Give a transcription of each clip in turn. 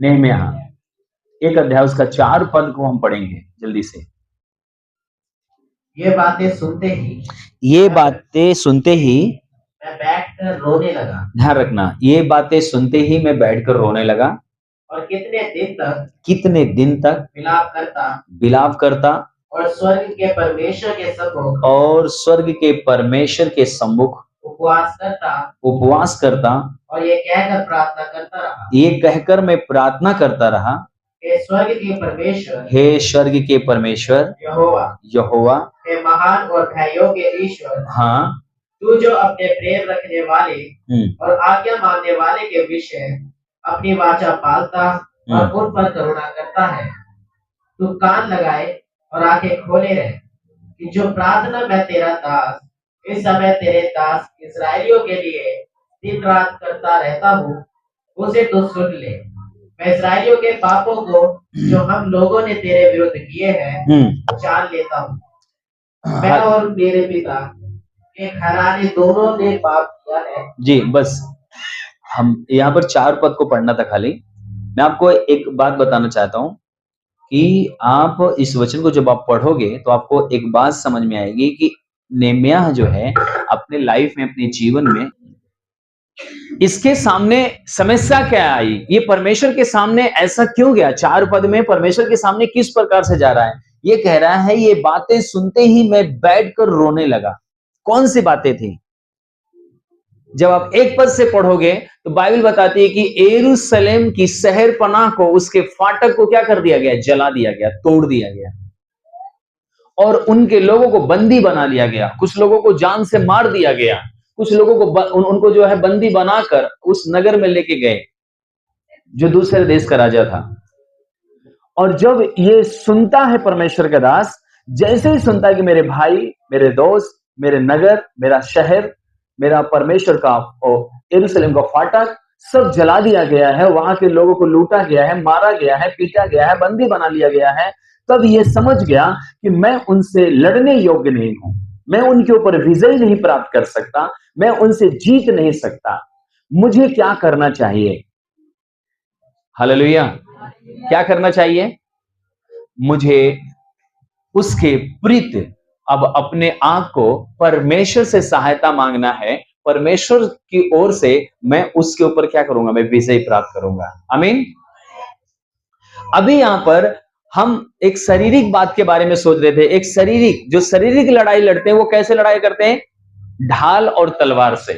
नेहम्याह एक अध्याय उसका 4 पद को हम पढ़ेंगे जल्दी से। ये बातें सुनते ही ये बातें सुनते ही मैं बैठकर रोने लगा। ध्यान रखना, ये बातें सुनते ही मैं बैठकर रोने लगा और कितने दिन तक विलाप करता और स्वर्ग के परमेश्वर के सम्मुख उपवास करता और ये कहकर मैं प्रार्थना करता रहा हे स्वर्ग के परमेश्वर यहोवा हे महान और भाइयों के ईश्वर, हाँ तू जो अपने प्रेम रखने वाले और आज्ञा मानने वाले के विषय अपनी वाचा पालता और उन पर करुणा करता है, तू कान लगाए और आंखें खोले रहे कि जो प्रार्थना मैं तेरा दास इस समय तेरे दास इस्राएलियों के लिए दिन रात करता रहता हूँ, उसे तू सुन ले। मैं इस्राएलियों के पापों को जो हम लोगों ने तेरे विरुद्ध किए हैं जान लेता हूँ। मैं और मेरे पिता के घराने दोनों ने पाप किया है। जी बस हम यहाँ पर 4 पद को पढ़ना था खाली। मैं आपको एक बात बताना चाहता हूँ कि आप इस वचन को जब आप पढ़ोगे तो आपको एक बात समझ में आएगी कि नेहम्याह जो है अपने लाइफ में, अपने जीवन में इसके सामने समस्या क्या आई, ये परमेश्वर के सामने ऐसा क्यों गया, 4 पद में परमेश्वर के सामने किस प्रकार से जा रहा है। ये कह रहा है ये बातें सुनते ही मैं बैठकर रोने लगा। कौन सी बातें थी? जब आप 1 पद से पढ़ोगे तो बाइबल बताती है कि यरूशलेम की शहर पनाह को, उसके फाटक को क्या कर दिया गया? जला दिया गया, तोड़ दिया गया और उनके लोगों को बंदी बना लिया गया। कुछ लोगों को जान से मार दिया गया, कुछ लोगों को उनको जो है बंदी बनाकर उस नगर में लेके गए जो दूसरे देश का राजा था। और जब ये सुनता है परमेश्वर का दास, जैसे ही सुनता है कि मेरे भाई, मेरे दोस्त, मेरे नगर, मेरा शहर, मेरा परमेश्वर का यरूशलेम का फाटक सब जला दिया गया है, वहां के लोगों को लूटा गया है, मारा गया है, पीटा गया है, बंदी बना लिया गया है, तब ये समझ गया कि मैं उनसे लड़ने योग्य नहीं हूं, मैं उनके ऊपर विजय नहीं प्राप्त कर सकता, मैं उनसे जीत नहीं सकता। मुझे क्या करना चाहिए? हालेलुया। क्या करना चाहिए? मुझे उसके प्रीत अब अपने आप को परमेश्वर से सहायता मांगना है। परमेश्वर की ओर से मैं उसके ऊपर क्या करूंगा? मैं विजय प्राप्त करूंगा। आमीन। अभी यहां पर हम एक शारीरिक बात के बारे में सोच रहे थे। एक शारीरिक, जो शारीरिक लड़ाई लड़ते हैं वो कैसे लड़ाई करते हैं? ढाल और तलवार से,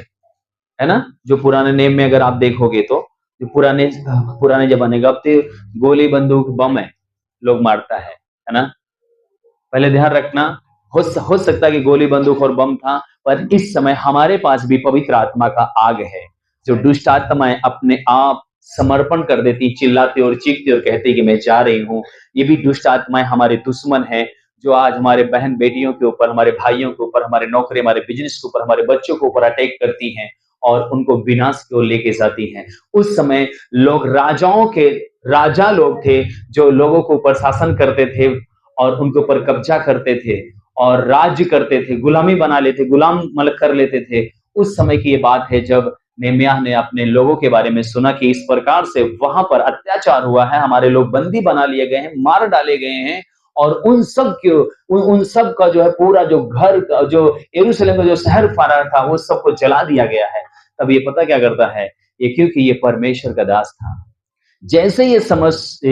है ना। जो पुराने नेम में अगर आप देखोगे तो पुराने जमाने का, अब तो गोली बंदूक बम है लोग मारता है ना। पहले ध्यान रखना, हो सकता है कि गोली बंदूक और बम था, पर इस समय हमारे पास भी पवित्र आत्मा का आग है। जो दुष्ट आत्माएं अपने आप समर्पण कर देती, चिल्लाती और चीखती और कहती कि मैं जा रही हूं। ये भी दुष्ट आत्माएं हमारे दुश्मन है, जो आज हमारे बहन बेटियों के ऊपर, हमारे भाइयों के ऊपर, हमारे नौकरी, हमारे बिजनेस के ऊपर, हमारे बच्चों के ऊपर अटैक करती हैं और उनको विनाश की ओर लेके जाती हैं। उस समय लोग, राजा लोग थे जो लोगों के ऊपर शासन करते थे और उनके ऊपर कब्जा करते थे और राज्य करते थे, गुलामी बना लेते, गुलाम मलक कर लेते थे। उस समय की ये बात है जब नेहम्याह ने अपने लोगों के बारे में सुना कि इस प्रकार से वहां पर अत्याचार हुआ है, हमारे लोग बंदी बना लिए गए हैं, मार डाले गए हैं और उन सब का जो है पूरा जो घर, जो यरूशलेम का जो शहर फारा था, वो सबको जला दिया गया है। तब ये पता क्या करता है? ये क्योंकि ये परमेश्वर का दास था। जैसे ये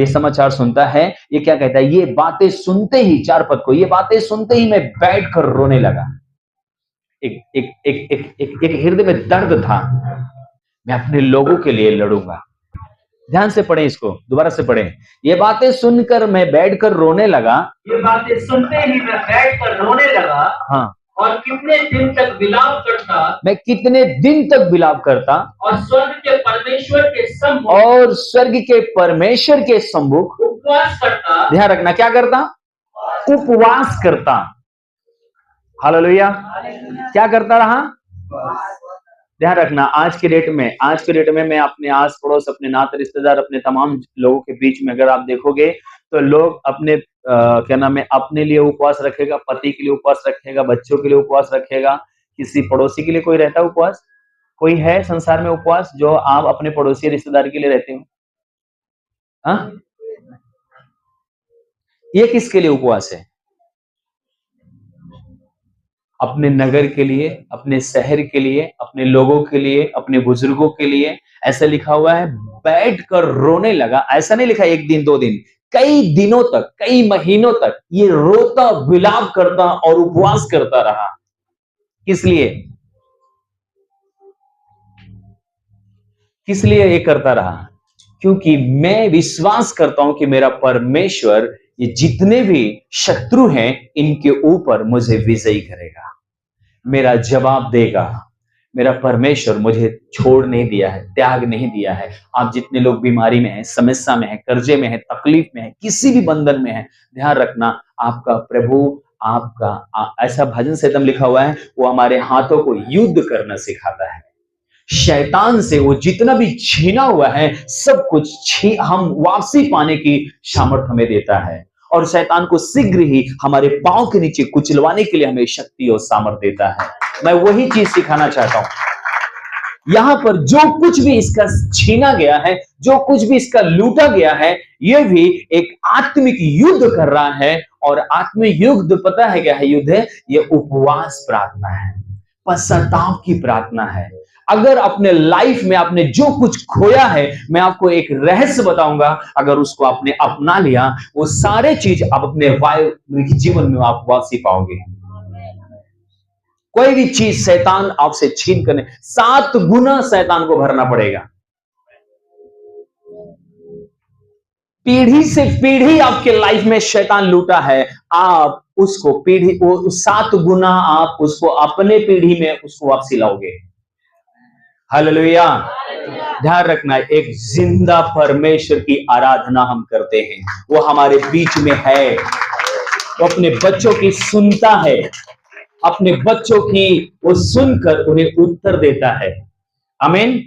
समाचार सुनता है, ये क्या कहता है? ये बातें सुनते ही, 4 पद को, ये बातें सुनते ही मैं बैठकर रोने लगा। एक हृदय में दर्द था, मैं अपने लोगों के लिए लड़ूंगा। ध्यान से पढ़ें इसको, दोबारा से पढ़ें। ये बातें सुनकर मैं बैठकर रोने लगा। ये बातें सुनते ही मैं बैठकर रोने लगा। हाँ। और कितने दिन तक विलाप करता, मैं कितने दिन तक विलाप करता और स्वर्ग के परमेश्वर के सम्मुख उपवास करता। ध्यान रखना, क्या करता? उपवास करता। हालेलुया। क्या करता रहा? ध्यान रखना, आज के डेट में मैं अपने आस पड़ोस, अपने नाते रिश्तेदार, अपने तमाम लोगों के बीच में अगर आप देखोगे तो लोग अपने क्या नाम है, अपने लिए उपवास रखेगा, पति के लिए उपवास रखेगा, बच्चों के लिए उपवास रखेगा, किसी पड़ोसी के लिए कोई रहता है उपवास? कोई है संसार में उपवास जो आप अपने पड़ोसी रिश्तेदार के लिए रहते हो? हाँ, ये किसके लिए उपवास है? अपने नगर के लिए, अपने शहर के लिए, अपने लोगों के लिए, अपने बुजुर्गों के लिए। ऐसा लिखा हुआ है, बैठकर रोने लगा। ऐसा नहीं लिखा एक दिन दो दिन, कई दिनों तक, कई महीनों तक ये रोता, विलाप करता और उपवास करता रहा। किस लिए? किस लिए ये करता रहा? क्योंकि मैं विश्वास करता हूं कि मेरा परमेश्वर ये जितने भी शत्रु हैं इनके ऊपर मुझे विजयी करेगा, मेरा जवाब देगा। मेरा परमेश्वर मुझे छोड़ नहीं दिया है, त्याग नहीं दिया है। आप जितने लोग बीमारी में हैं, समस्या में हैं, कर्जे में हैं, तकलीफ में हैं, किसी भी बंधन में हैं, ध्यान रखना आपका प्रभु आपका ऐसा भजन से लिखा हुआ है, वो हमारे हाथों को युद्ध करना सिखाता है। शैतान से वो जितना भी छीना हुआ है सब कुछ हम वापसी पाने की सामर्थ्य हमें देता है, और शैतान को शीघ्र ही हमारे पांव के नीचे कुचलवाने के लिए हमें शक्ति और सामर्थ्य देता है। मैं वही चीज सिखाना चाहता हूं। यहां पर जो कुछ भी इसका छीना गया है, जो कुछ भी इसका लूटा गया है, यह भी एक आत्मिक युद्ध कर रहा है। और आत्मिक युद्ध पता है क्या है? युद्ध है ये उपवास प्रार्थना है, पश्चाताप की प्रार्थना है। अगर अपने लाइफ में आपने जो कुछ खोया है, मैं आपको एक रहस्य बताऊंगा, अगर उसको आपने अपना लिया, वो सारे चीज आप अपने जीवन में आप वापसी पाओगे। कोई भी चीज शैतान आपसे छीन करने 7 गुना शैतान को भरना पड़ेगा। पीढ़ी से पीढ़ी आपके लाइफ में शैतान लूटा है, आप उसको पीढ़ी वो 7 गुना आप उसको अपने पीढ़ी में उसको वापसी लाओगे। हालेलुया। ध्यान रखना, एक जिंदा परमेश्वर की आराधना हम करते हैं, वो हमारे बीच में है, वो अपने बच्चों की सुनता है, अपने बच्चों की वो सुनकर उन्हें उत्तर देता है। आमीन।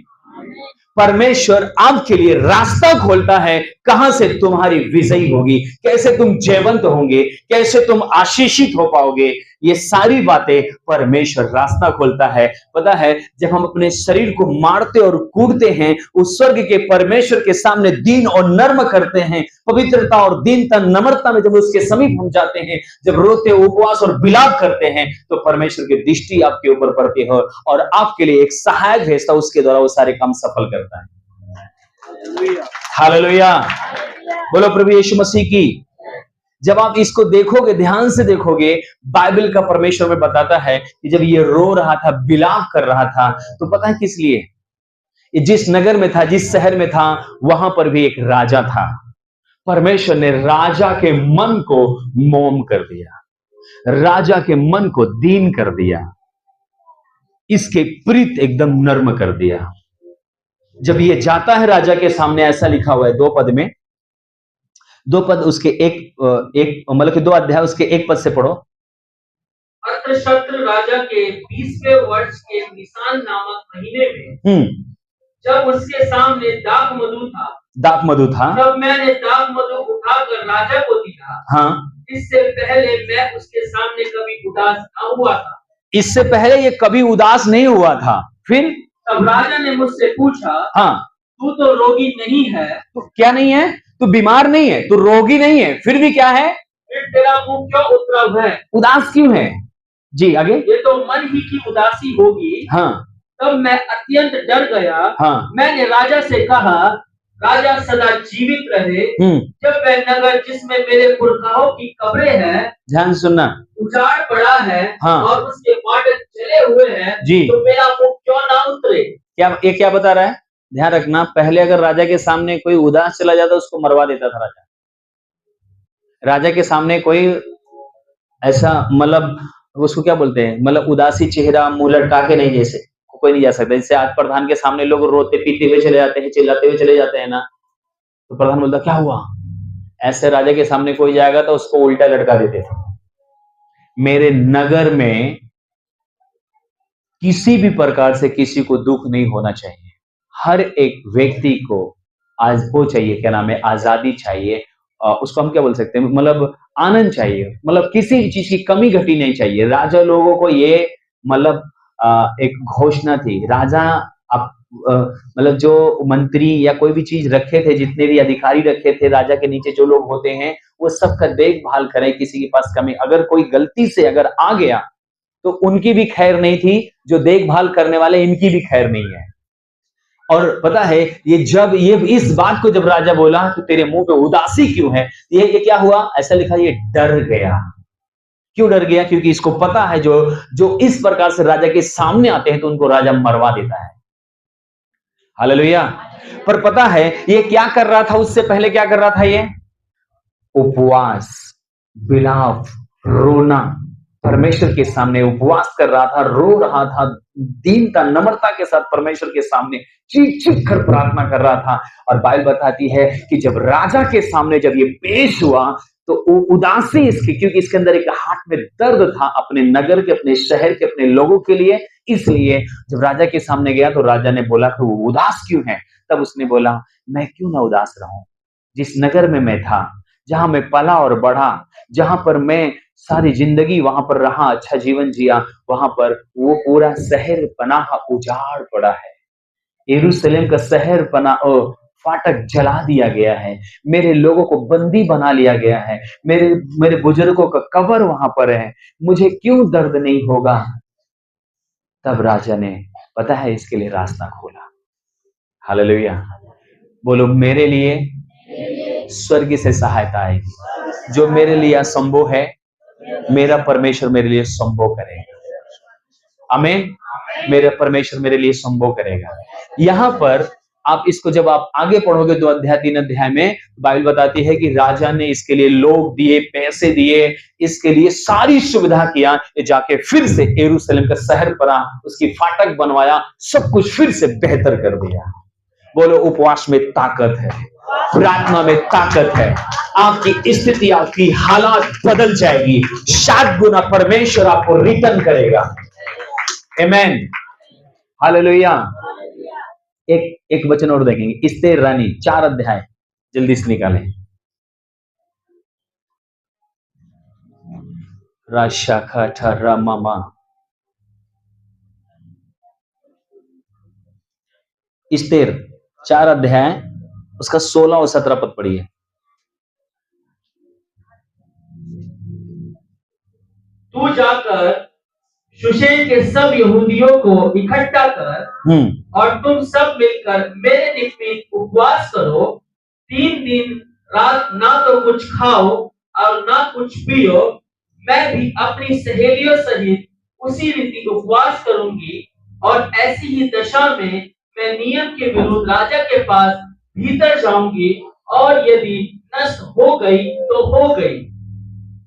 परमेश्वर आपके लिए रास्ता खोलता है, कहां से तुम्हारी विजयी होगी, कैसे तुम जयवंत होंगे, कैसे तुम आशीषित हो पाओगे, ये सारी बातें परमेश्वर रास्ता खोलता है। पता है, जब हम अपने शरीर को मारते और कूटते हैं, उस स्वर्ग के परमेश्वर के सामने दीन और नर्म करते हैं, पवित्रता और दीनता नम्रता में जब उसके समीप हम जाते हैं, जब रोते उपवास और विलाप करते हैं, तो परमेश्वर की दृष्टि आपके ऊपर पड़ती है और आपके लिए एक सहायक भेजता, उसके द्वारा वो सारे काम सफल करता है। हालेलुया। बोलो प्रभु यीशु मसीह की। जब आप इसको देखोगे, ध्यान से देखोगे, बाइबल का परमेश्वर में बताता है कि जब ये रो रहा था, विलाप कर रहा था, तो पता है किस लिए? जिस नगर में था, जिस शहर में था, वहां पर भी एक राजा था। परमेश्वर ने राजा के मन को मोम कर दिया, राजा के मन को दीन कर दिया, इसके प्रीत एकदम नर्म कर दिया। जब ये जाता है राजा के सामने, ऐसा लिखा हुआ है 2 पद में, 2 पद उसके एक मतलब कि 2 अध्याय उसके 1 पद से पढ़ो। अर्थशस्त्र राजा के 20वें वर्ष के निसान नामक महीने में, जब उसके सामने दाख मधु था, तब मैंने दाख मधु उठाकर राजा को दिया। हाँ, इससे पहले मैं उसके सामने कभी उदास न हुआ था। इससे पहले ये कभी उदास नहीं हुआ था। फिर तब राजा ने मुझसे पूछा, हाँ, तू तो रोगी नहीं है? तो क्या नहीं है? तू बीमार नहीं है, तू रोगी नहीं है, फिर भी क्या है? फिर तेरा मुंह क्यों उतरा है? उदास क्यों है? जी आगे। ये तो मन ही की उदासी होगी। हाँ। तब मैं अत्यंत डर गया। हाँ। मैंने राजा से कहा, राजा सदा जीवित रहे, जब वह नगर जिसमें मेरे पुरखाओं की कब्रें हैं, ध्यान सुनना, उजाड़ पड़ा है, हाँ, और उसके फाटक जले हुए हैं, जी, तो मेरा मुंह क्यों ना उतरे? क्या बता रहा है? ध्यान रखना, पहले अगर राजा के सामने कोई उदास चला जाता, उसको मरवा देता था राजा। राजा के सामने कोई ऐसा, मतलब उसको क्या बोलते हैं, मतलब उदासी चेहरा, मुंह लटका के नहीं, जैसे कोई नहीं जा सकता। जैसे आज प्रधान के सामने लोग रोते पीते हुए चले जाते हैं, चिल्लाते हुए चले जाते हैं ना, तो प्रधान बोलता क्या हुआ? ऐसे राजा के सामने कोई जाएगा तो उसको उल्टा लटका देते थे। मेरे नगर में किसी भी प्रकार से किसी को दुख नहीं होना चाहिए। हर एक व्यक्ति को आज वो चाहिए, क्या नाम है, आजादी चाहिए। उसको हम क्या बोल सकते हैं, मतलब आनंद चाहिए, मतलब किसी भी चीज की कमी घटी नहीं चाहिए। राजा लोगों को ये मतलब एक घोषणा थी, राजा अब मतलब जो मंत्री या कोई भी चीज रखे थे, जितने भी अधिकारी रखे थे राजा के नीचे जो लोग होते हैं, वो सबका देखभाल करें, किसी के पास कमी, अगर कोई गलती से अगर आ गया तो उनकी भी खैर नहीं थी, जो देखभाल करने वाले इनकी भी खैर नहीं है। और पता है ये इस बात को जब राजा बोला तो तेरे मुंह पे उदासी क्यों है, ये क्या हुआ, ऐसा लिखा, ये डर गया। क्यों डर गया? क्योंकि इसको पता है जो जो इस प्रकार से राजा के सामने आते हैं तो उनको राजा मरवा देता है। हालेलुया। पर पता है ये क्या कर रहा था, उससे पहले क्या कर रहा था, ये उपवास, विलाप, रोना, परमेश्वर के सामने उपवास कर रहा था, रो रहा था, दीनता नम्रता के साथ परमेश्वर के सामने चीख चीख कर प्रार्थना कर रहा था। और बाइबल बताती है कि जब राजा के सामने जब ये पेश हुआ तो उदासी इसकी, क्योंकि इसके अंदर एक हार्ट में दर्द था अपने नगर के, अपने शहर के, अपने लोगों के लिए। इसलिए जब राजा के सामने गया तो राजा ने बोला कि वो उदास क्यों है? तब उसने बोला, मैं क्यों ना उदास रहूं, जिस नगर में मैं था, जहां मैं पला और बढ़ा, जहां पर मैं सारी जिंदगी वहां पर रहा, अच्छा जीवन जिया, वहां पर वो पूरा शहर पनाह उजाड़ पड़ा है। यरूशलेम का शहर पना फाटक जला दिया गया है, मेरे लोगों को बंदी बना लिया गया है, मेरे मेरे बुजुर्गों का कब्र वहां पर है, मुझे क्यों दर्द नहीं होगा? तब राजा ने पता है इसके लिए रास्ता खोला। हालेलुया। बोलो, मेरे लिए स्वर्ग से सहायता आएगी। जो मेरे लिए असंभव है, मेरा परमेश्वर मेरे लिए संभव करेगा। आमीन। मेरा परमेश्वर मेरे लिए संभव करेगा। यहां पर आप इसको जब आप आगे पढ़ोगे 2 अध्याय 3 अध्याय में, बाइबल बताती है कि राजा ने इसके लिए लोग दिए, पैसे दिए, इसके लिए सारी सुविधा किया, ये जाके फिर से यरूशलेम का शहर पड़ा, उसकी फाटक बनवाया, सब कुछ फिर से बेहतर कर दिया। बोलो, उपवास में ताकत है, प्रार्थना में ताकत है। आपकी स्थिति, आपकी हालात बदल जाएगी, 7 गुना परमेश्वर आपको रिटर्न करेगा। आमीन। हालेलुया। एक वचन और देखेंगे, एस्तेर रानी, 4 अध्याय जल्दी से निकालें। राशाखा ठर्रा मामा, एस्तेर 4 अध्याय उसका 16 और 17 पद पढ़िए। तू जाकर शूशेन के सब यहूदियों को इकट्ठा कर और तुम सब मिलकर मेरे निमित्त उपवास करो। 3 दिन रात ना तो कुछ खाओ और ना कुछ पियो। मैं भी अपनी सहेलियों सहित उसी रीति उपवास करूंगी और ऐसी ही दशा में मैं नियम के विरुद्ध राजा के पास भीतर जाऊंगी, और यदि नष्ट हो गई तो हो गई।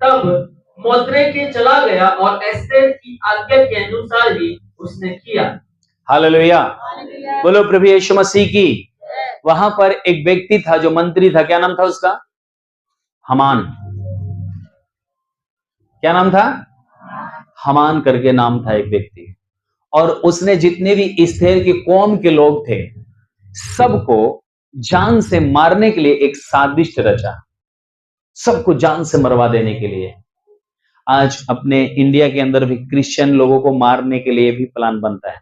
तब मोद्रेके चला गया और एस्तेर की आज्ञा के अनुसार ही उसने किया। हालेलुया। बोलो प्रभु यीशु मसीह की। वहां पर एक व्यक्ति था जो मंत्री था, क्या नाम था उसका? हमान। क्या नाम था? हमान करके नाम था एक व्यक्ति। और उसने जितने भी एस्तेर की कौम के लोग थे, सबको जान से मारने के लिए एक साजिश रचा, सबको जान से मरवा देने के लिए। आज अपने इंडिया के अंदर भी क्रिश्चियन लोगों को मारने के लिए भी प्लान बनता है,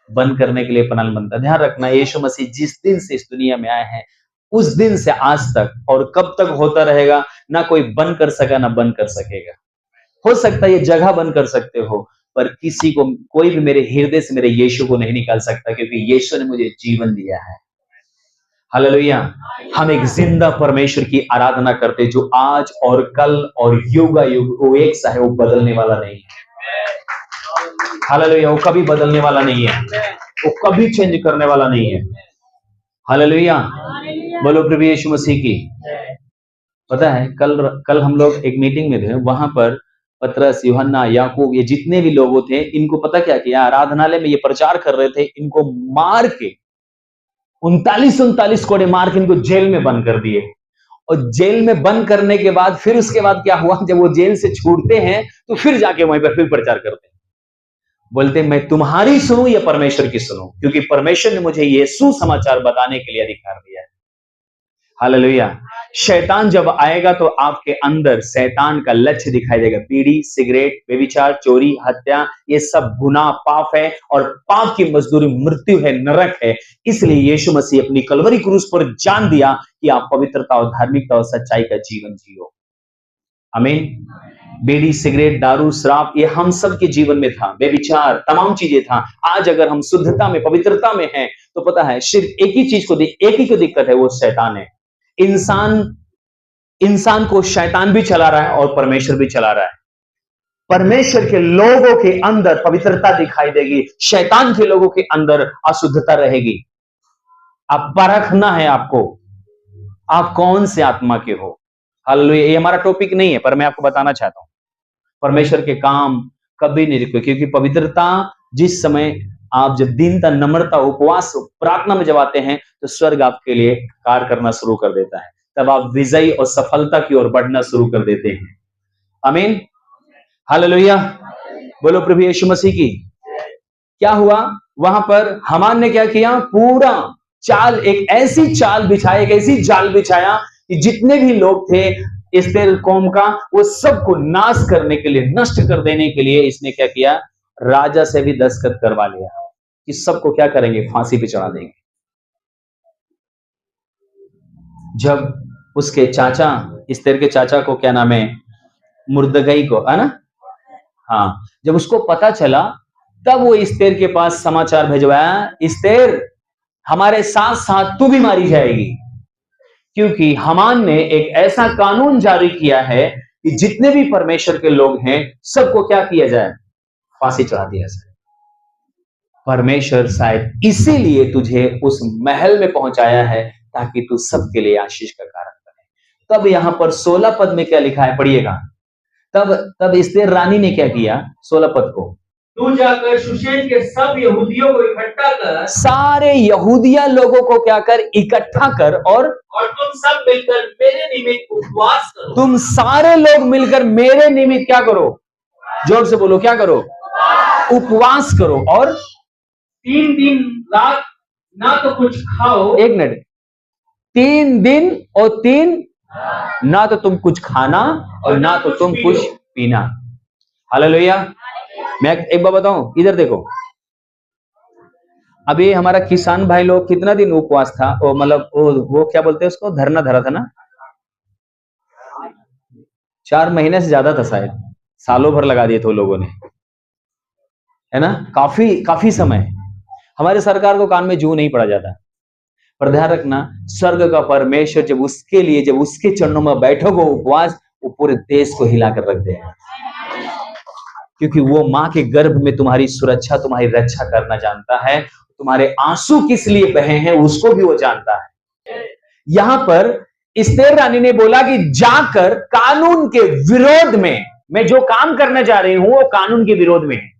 बंद करने के लिए प्लान बनता है। ध्यान रखना, यीशु मसीह जिस दिन से इस दुनिया में आए हैं, उस दिन से आज तक और कब तक होता रहेगा, ना कोई बंद कर सका ना बंद कर सकेगा। हो सकता है ये जगह बंद कर सकते हो, पर किसी को, कोई भी मेरे हृदय से मेरे यीशु को नहीं निकाल सकता, क्योंकि यीशु ने मुझे जीवन दिया है। हालेलुया। हम एक जिंदा परमेश्वर की आराधना करते जो आज और कल और युग वो एक सा है, वो बदलने वाला नहीं है। हालेलुया। वो कभी बदलने वाला नहीं है, वो कभी चेंज करने वाला नहीं है। हालेलुया। बोलो प्रभु यीशु मसीह की। पता है कल हम लोग एक मीटिंग में थे, वहां पर पतरस, यूहन्ना, याकूब, ये जितने भी लोग थे, इनको पता क्या किया, आराधनालय में ये प्रचार कर रहे थे, इनको मार के 39 कोड़े मार के इनको जेल में बंद कर दिए। और जेल में बंद करने के बाद फिर उसके बाद क्या हुआ, जब वो जेल से छूटते हैं तो फिर जाके वहीं पर फिर प्रचार करते हैं, बोलते हैं मैं तुम्हारी सुनूं या परमेश्वर की सुनूं, क्योंकि परमेश्वर ने मुझे ये सुसमाचार बताने के लिए अधिकार दिया है। हालेलुया। शैतान जब आएगा तो आपके अंदर शैतान का लक्ष्य दिखाई देगा। बीड़ी, सिगरेट, व्यभिचार, चोरी, हत्या, ये सब गुनाह, पाप है और पाप की मजदूरी मृत्यु है, नरक है। इसलिए यीशु मसीह अपनी कलवरी क्रूस पर जान दिया कि आप पवित्रता और धार्मिकता और सच्चाई का जीवन जियो। आमीन। बीड़ी, सिगरेट, दारू, शराब, ये हम सब के जीवन में था। व्यभिचार, तमाम चीजें था। आज अगर हम शुद्धता में, पवित्रता में हैं, तो पता है सिर्फ एक ही को दिक्कत है, वो शैतान है। इंसान को शैतान भी चला रहा है और परमेश्वर भी चला रहा है। परमेश्वर के लोगों के अंदर पवित्रता दिखाई देगी, शैतान के लोगों के अंदर अशुद्धता रहेगी। अब परखना है आपको, आप कौन से आत्मा के हो। हालेलुया। ये हमारा टॉपिक नहीं है, पर मैं आपको बताना चाहता हूं, परमेश्वर के काम कभी नहीं रुके, क्योंकि पवित्रता जिस समय आप जब दीनता, नम्रता, उपवास, प्रार्थना में जब आते हैं, तो स्वर्ग आपके लिए कार्य करना शुरू कर देता है। तब आप विजयी और सफलता की ओर बढ़ना शुरू कर देते हैं। आमीन। हालेलुया। बोलो प्रभु यीशु मसीह की। क्या हुआ वहां पर? हामान ने क्या किया? पूरा चाल, एक ऐसी चाल बिछाई, एक ऐसी जाल बिछाया कि जितने भी लोग थे इस्राएल कौम का, वो सबको नाश करने के लिए, नष्ट कर देने के लिए इसने क्या किया? राजा से भी दस्तखत करवा लिया कि सबको क्या करेंगे? फांसी पे चढ़ा देंगे। जब उसके चाचा, इस्तेर के चाचा को, क्या नाम है, मुर्दगई को, है ना, हाँ, जब उसको पता चला, तब वो इस्तेर के पास समाचार भिजवाया, इस्तेर हमारे साथ साथ तू भी मारी जाएगी, क्योंकि हामान ने एक ऐसा कानून जारी किया है कि जितने भी परमेश्वर के लोग हैं सबको क्या किया जाए? फांसी चढ़ा दिया जाए। परमेश्वर शायद इसीलिए तुझे उस महल में पहुंचाया है, ताकि तू सबके लिए आशीष का कारण बने। तब यहां पर 16 पद में क्या लिखा है, पढ़िएगा। तब इस्तेर रानी ने क्या किया? 16 पद को, तू जाकर शूशेन के सब यहूदियों को इकट्ठा कर, सारे यहूदिया लोगों को क्या कर? इकट्ठा कर, और तुम सब मिलकर मेरे निमित्त उपवास करो। तुम सारे लोग मिलकर मेरे निमित्त क्या करो? जोर से बोलो, क्या करो? उपवास करो। और 3 दिन रात ना तो कुछ खाओ। एक मिनट, 3 दिन और 3 ना तो तुम कुछ खाना और ना तो तुम कुछ पीना। हालेलुया। मैं एक बात बताऊं, इधर देखो, अभी हमारा किसान भाई लोग कितना दिन उपवास था, वो मतलब वो क्या बोलते हैं उसको, धरना धरा था ना, 4 महीने से ज्यादा था शायद, सालों भर लगा दिए थे लोगों ने, है ना, काफी समय। हमारे सरकार को कान में जू नहीं पड़ा जाता, पर ध्यान रखना, स्वर्ग का परमेश्वर जब उसके लिए, जब उसके चरणों में बैठोगे उपवास, वो पूरे देश को हिलाकर रख देगा, क्योंकि वो मां के गर्भ में तुम्हारी सुरक्षा, तुम्हारी रक्षा करना जानता है। तुम्हारे आंसू किस लिए बहे हैं उसको भी वो जानता है। यहां पर इस्तेर रानी ने बोला कि जाकर कानून के विरोध में, मैं जो काम करने जा रही हूं वो कानून के विरोध में है,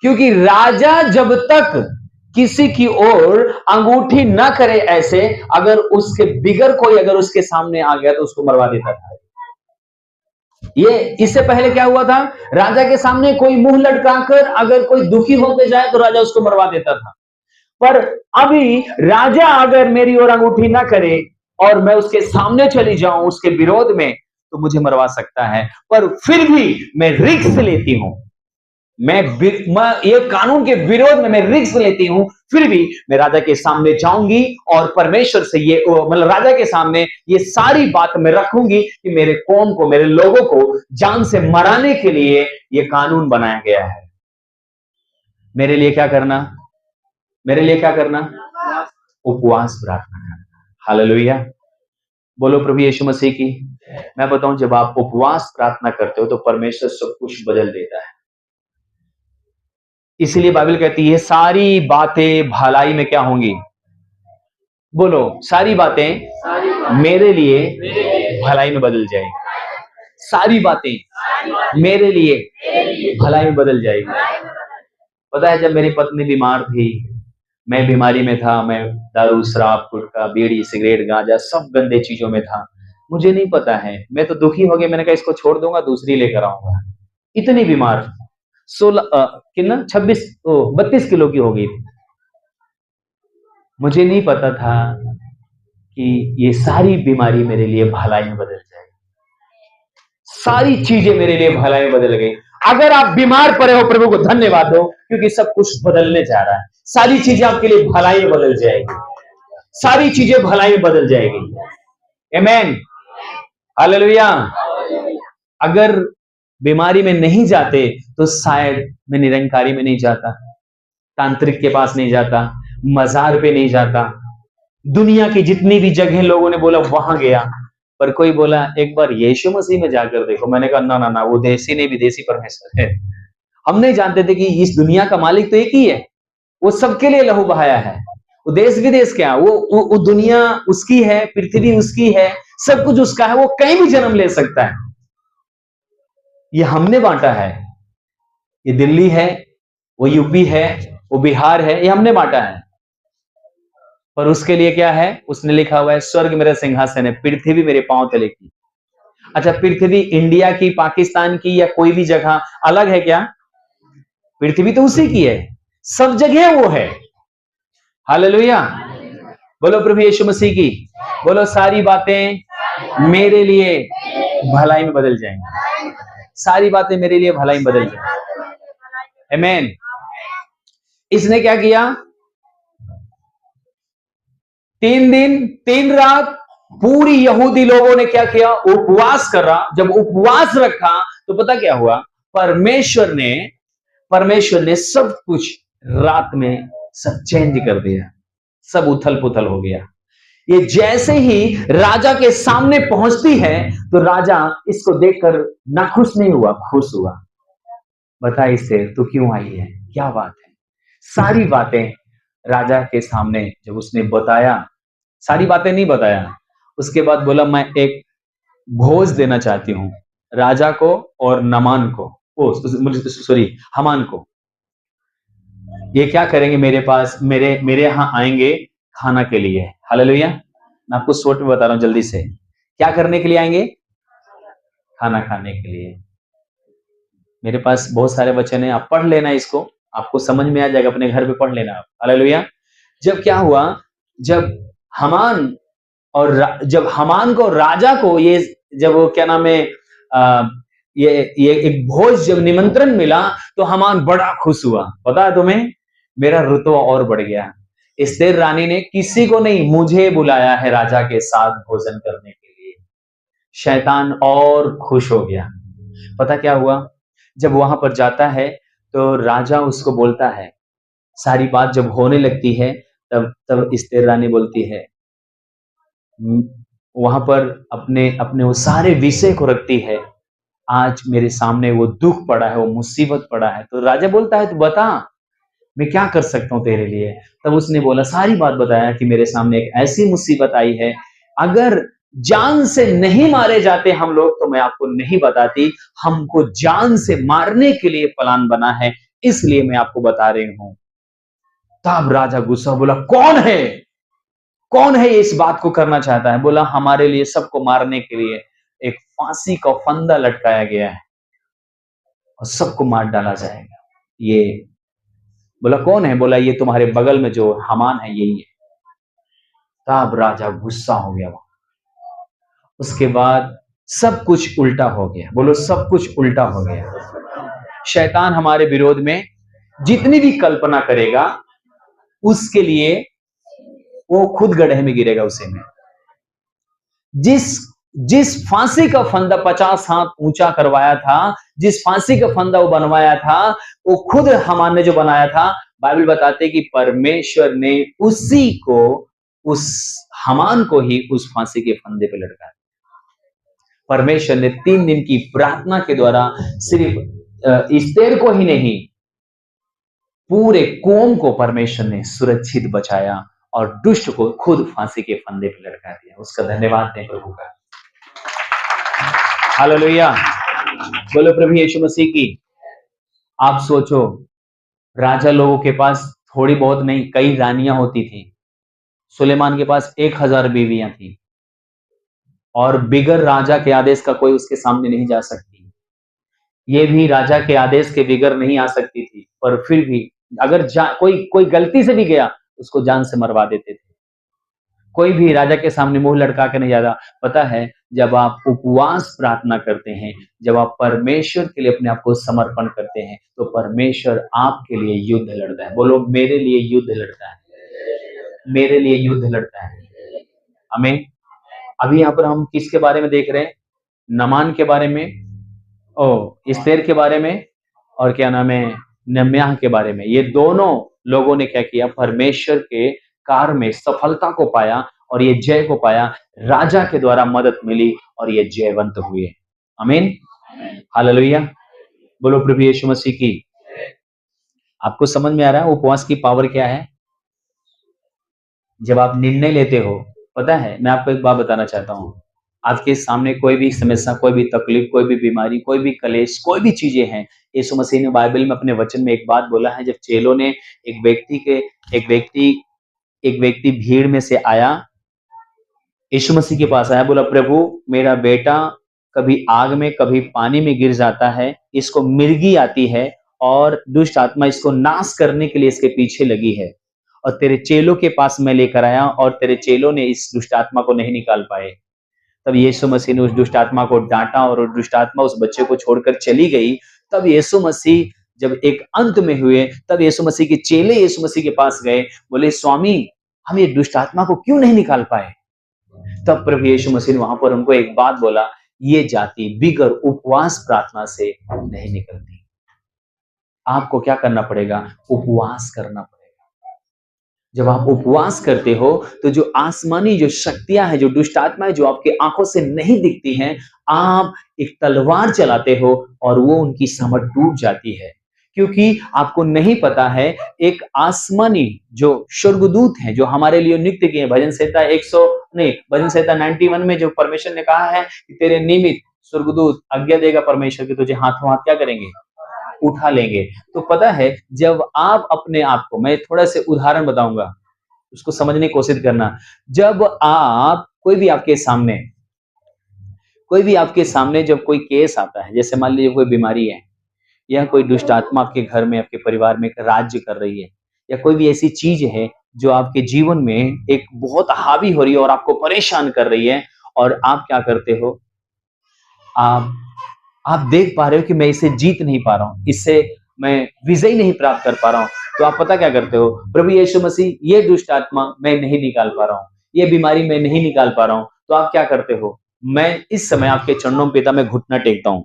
क्योंकि राजा जब तक किसी की ओर अंगूठी ना करे, ऐसे अगर उसके बिगर कोई अगर उसके सामने आ गया तो उसको मरवा देता था। ये इससे पहले क्या हुआ था? राजा के सामने कोई मुंह लटकाकर अगर कोई दुखी होते जाए तो राजा उसको मरवा देता था। पर अभी राजा अगर मेरी ओर अंगूठी ना करे और मैं उसके सामने चली जाऊं उसके विरोध में, तो मुझे मरवा सकता है। पर फिर भी मैं रिस्क लेती हूं, मैं ये कानून के विरोध में मैं रिस्क लेती हूं, फिर भी मैं राजा के सामने जाऊंगी और परमेश्वर से ये, मतलब राजा के सामने ये सारी बात मैं रखूंगी कि मेरे कौम को, मेरे लोगों को जान से मराने के लिए ये कानून बनाया गया है। मेरे लिए क्या करना? मेरे लिए क्या करना? उपवास प्रार्थना करना। हालेलुया। बोलो प्रभु यीशु मसीह की। मैं बताऊं, जब आप उपवास प्रार्थना करते हो तो परमेश्वर सब कुछ बदल देता है। इसीलिए बाइबल कहती है सारी बातें भलाई में क्या होंगी? बोलो, सारी बातें मेरे लिए भलाई में बदल जाएगी। सारी बातें मेरे लिए भलाई में बदल जाएगी। पता है, जब मेरी पत्नी बीमार थी, मैं बीमारी में था, मैं दारू, शराब, गुटखा, बीड़ी, सिगरेट, गांजा, सब गंदे चीजों में था। मुझे नहीं पता है, मैं तो दुखी हो गया, मैंने कहा इसको छोड़ दूंगा, दूसरी लेकर आऊंगा। इतनी बीमार, 32 किलो की हो गई थी। मुझे नहीं पता था कि ये सारी बीमारी मेरे लिए भलाई में बदल जाएगी, सारी चीजें मेरे लिए भलाई में बदल गई। अगर आप बीमार पड़े हो, प्रभु को धन्यवाद दो, क्योंकि सब कुछ बदलने जा रहा है। सारी चीजें आपके लिए भलाई में बदल जाएगी, सारी चीजें भलाई में बदल जाएगी। आमीन, हालेलुया। अगर बीमारी में नहीं जाते तो शायद मैं निरंकारी में नहीं जाता, तांत्रिक के पास नहीं जाता, मजार पे नहीं जाता, दुनिया की जितनी भी जगह लोगों ने बोला वहां गया, पर कोई बोला एक बार यीशु मसीह में जाकर देखो। मैंने कहा ना ना ना, वो देसी नहीं विदेशी परमेश्वर है। हम नहीं जानते थे कि इस दुनिया का मालिक तो एक ही है, वो सबके लिए लहू बहाया है। वो देश विदेश क्या, वो दुनिया उसकी है, पृथ्वी उसकी है, सब कुछ उसका है, वो कहीं भी जन्म ले सकता है। ये हमने बांटा है, ये दिल्ली है, वो यूपी है, वो बिहार है, ये हमने बांटा है। पर उसके लिए क्या है, उसने लिखा हुआ है स्वर्ग मेरा सिंहासन है, पृथ्वी मेरे पांव तले की। अच्छा, पृथ्वी इंडिया की, पाकिस्तान की या कोई भी जगह अलग है क्या? पृथ्वी तो उसी की है, सब जगह वो है। हालेलुया, बोलो प्रभु यीशु मसीह की, बोलो सारी बातें मेरे लिए भलाई में बदल जाएंगी, सारी बातें मेरे लिए भलाई में बदल जाएंगी। आमीन। इसने क्या किया? 3 दिन 3 रात पूरी यहूदी लोगों ने क्या किया? उपवास करा। जब उपवास रखा तो पता क्या हुआ? परमेश्वर ने सब कुछ रात में सब चेंज कर दिया, सब उथल पुथल हो गया। ये जैसे ही राजा के सामने पहुंचती है तो राजा इसको देखकर नाखुश नहीं हुआ, खुश हुआ। बता इससे तू क्यों आई है, क्या बात है? सारी बातें राजा के सामने जब उसने बताया, सारी बातें नहीं बताया, उसके बाद बोला मैं एक भोज देना चाहती हूं राजा को और नमान को, सॉरी हमान को। ये क्या करेंगे मेरे पास, मेरे यहां आएंगे खाना के लिए। हालेलुया। मैं आपको शॉर्ट में बता रहा हूं जल्दी से, क्या करने के लिए आएंगे? खाना खाने के लिए। मेरे पास बहुत सारे वचन है, आप पढ़ लेना इसको, आपको समझ में आ जाएगा, अपने घर पे पढ़ लेना। हालेलुया। जब क्या हुआ, जब हमान को राजा को ये, जब वो क्या नाम है, ये एक भोज जब निमंत्रण मिला तो हमान बड़ा खुश हुआ। पता है तुम्हें, मेरा रुतबा और बढ़ गया। एस्तेर रानी ने किसी को नहीं, मुझे बुलाया है राजा के साथ भोजन करने के लिए। शैतान और खुश हो गया। पता क्या हुआ, जब वहां पर जाता है तो राजा उसको बोलता है, सारी बात जब होने लगती है तब एस्तेर रानी बोलती है, वहां पर अपने अपने वो सारे विषय को रखती है, आज मेरे सामने वो दुख पड़ा है, वो मुसीबत पड़ा है। तो राजा बोलता है तू बता मैं क्या कर सकता हूं तेरे लिए। तब उसने बोला, सारी बात बताया कि मेरे सामने एक ऐसी मुसीबत आई है, अगर जान से नहीं मारे जाते हम लोग तो मैं आपको नहीं बताती, हमको जान से मारने के लिए प्लान बना है, इसलिए मैं आपको बता रही हूं। तब राजा गुस्सा, बोला कौन है ये इस बात को करना चाहता है? बोला हमारे लिए सबको मारने के लिए एक फांसी का फंदा लटकाया गया है और सबको मार डाला जाएगा। ये बोला कौन है? बोला ये तुम्हारे बगल में जो हमान है यही है। तब राजा गुस्सा हो गया। उसके बाद सब कुछ उल्टा हो गया। बोलो सब कुछ उल्टा हो गया। शैतान हमारे विरोध में जितनी भी कल्पना करेगा उसके लिए वो खुद गड्ढे में गिरेगा उसे में। जिस फांसी का फंदा 50 हाथ ऊंचा करवाया था, जिस फांसी का फंदा वो बनवाया था, वो खुद हमान ने जो बनाया था, बाइबल बताते कि परमेश्वर ने उसी को, उस हमान को ही उस फांसी के फंदे पे लटकाया। परमेश्वर ने 3 दिन की प्रार्थना के द्वारा सिर्फ एस्तेर को ही नहीं, पूरे कौम को परमेश्वर ने सुरक्षित बचाया और दुष्ट को खुद फांसी के फंदे पे लटका दिया। उसका धन्यवाद दें प्रभु का। हालेलुया, बोलो प्रभु यीशु मसीह की। आप सोचो, राजा लोगों के पास थोड़ी बहुत नहीं, कई रानियां होती थी। सुलेमान के पास 1000 बीवियां थी और बिगर राजा के आदेश का कोई उसके सामने नहीं जा सकती। ये भी राजा के आदेश के बिगर नहीं आ सकती थी, पर फिर भी अगर कोई गलती से भी गया उसको जान से मरवा देते थे। कोई भी राजा के सामने मुंह लटका के नहीं जाता। पता है, जब आप उपवास प्रार्थना करते हैं, जब आप परमेश्वर के लिए अपने आप को समर्पण करते हैं, तो परमेश्वर आपके लिए युद्ध लड़ता है। बोलो, मेरे लिए युद्ध लड़ता है, मेरे लिए युद्ध लड़ता है। हमें अभी यहाँ पर हम किसके बारे में देख रहे हैं? नमान के बारे में, इस्तेर के बारे में, और क्या नाम है, नम्याह के बारे में। ये दोनों लोगों ने क्या किया? परमेश्वर के कार्य में सफलता को पाया और ये जय को पाया। राजा के द्वारा मदद मिली और ये जयवंत हुए। आमीन, हालेलुया। बोलो प्रभु यीशु मसीह की। आपको समझ में आ रहा है उपवास की पावर क्या है? जब आप निर्णय लेते हो, पता है, मैं आपको एक बात बताना चाहता हूँ। आपके सामने कोई भी समस्या, कोई भी तकलीफ, कोई भी बीमारी, कोई भी कलेश, कोई भी चीजें हैं, यीशु मसीह ने बाइबल में अपने वचन में एक बात बोला है। जब चेलों ने एक व्यक्ति के एक व्यक्ति भीड़ में से आया, यीशु मसीह के पास आया, बोला, प्रभु मेरा बेटा कभी आग में कभी पानी में गिर जाता है, इसको मिर्गी आती है और दुष्ट आत्मा इसको नाश करने के लिए इसके पीछे लगी है, और तेरे चेलों के पास मैं लेकर आया और तेरे चेलों ने इस दुष्ट आत्मा को नहीं निकाल पाए। तब यीशु मसीह ने उस दुष्ट आत्मा को डांटा और उस दुष्ट आत्मा उस बच्चे को छोड़कर चली गई। तब यीशु मसीह जब एक अंत में हुए, तब यीशु मसीह के चेले यीशु मसीह के पास गए, बोले, स्वामी हम ये दुष्ट आत्मा को क्यों नहीं निकाल पाए? तब प्रभु यीशु मसीह ने वहां पर उनको एक बात बोला, ये जाति बिगर उपवास प्रार्थना से नहीं निकलती। आपको क्या करना पड़ेगा? उपवास करना पड़ेगा। जब आप उपवास करते हो तो जो आसमानी जो शक्तियां हैं, जो दुष्ट आत्माएं जो आपके आंखों से नहीं दिखती हैं, आप एक तलवार चलाते हो और वो उनकी समझ टूट जाती है। क्योंकि आपको नहीं पता है, एक आसमानी जो स्वर्गदूत हैं जो हमारे लिए नियुक्त किए हैं, भजन संहिता 91 में जो परमेश्वर ने कहा है कि तेरे निमित्त स्वर्गदूत आज्ञा देगा परमेश्वर की, तुझे हाथों हाथ क्या करेंगे? उठा लेंगे। तो पता है, जब आप अपने आप को, मैं थोड़ा से उदाहरण बताऊंगा, उसको समझने की कोशिश करना। जब आप कोई भी आपके सामने जब कोई केस आता है, जैसे मान लीजिए कोई बीमारी है, या कोई दुष्ट आत्मा आपके घर में, आपके परिवार में राज्य कर रही है, या कोई भी ऐसी चीज है जो आपके जीवन में एक बहुत हावी हो रही है और आपको परेशान कर रही है, और आप क्या करते हो? आप आप देख पा रहे हो कि मैं इसे जीत नहीं पा रहा हूं, इससे मैं विजय नहीं प्राप्त कर पा रहा हूं। तो आप पता क्या करते हो? प्रभु यीशु मसीह, ये दुष्ट आत्मा मैं नहीं निकाल पा रहा हूं, ये बीमारी मैं नहीं निकाल पा रहा हूं। तो आप क्या करते हो? मैं इस समय आपके चरणों में पिता, मैं घुटना टेकता हूं।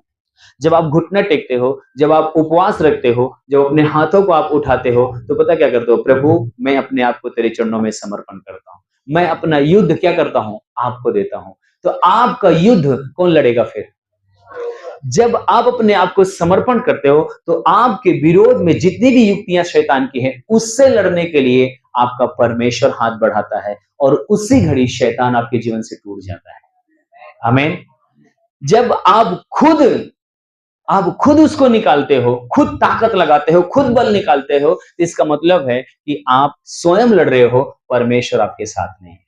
जब आप घुटना टेकते हो, जब आप उपवास रखते हो, जब अपने हाथों को आप उठाते हो, तो पता क्या करते हो? प्रभु मैं अपने आप को तेरे चरणों में समर्पण करता हूं, मैं अपना युद्ध क्या करता हूं? आपको देता हूं। तो आपका युद्ध कौन लड़ेगा फिर? जब आप अपने आप को समर्पण करते हो, तो आपके विरोध में जितनी भी युक्तियां शैतान की हैं, उससे लड़ने के लिए आपका परमेश्वर हाथ बढ़ाता है, और उसी घड़ी शैतान आपके जीवन से टूट जाता है। आमीन। जब आप खुद उसको निकालते हो, खुद ताकत लगाते हो, खुद बल निकालते हो, तो इसका मतलब है कि आप स्वयं लड़ रहे हो, परमेश्वर आपके साथ नहीं है,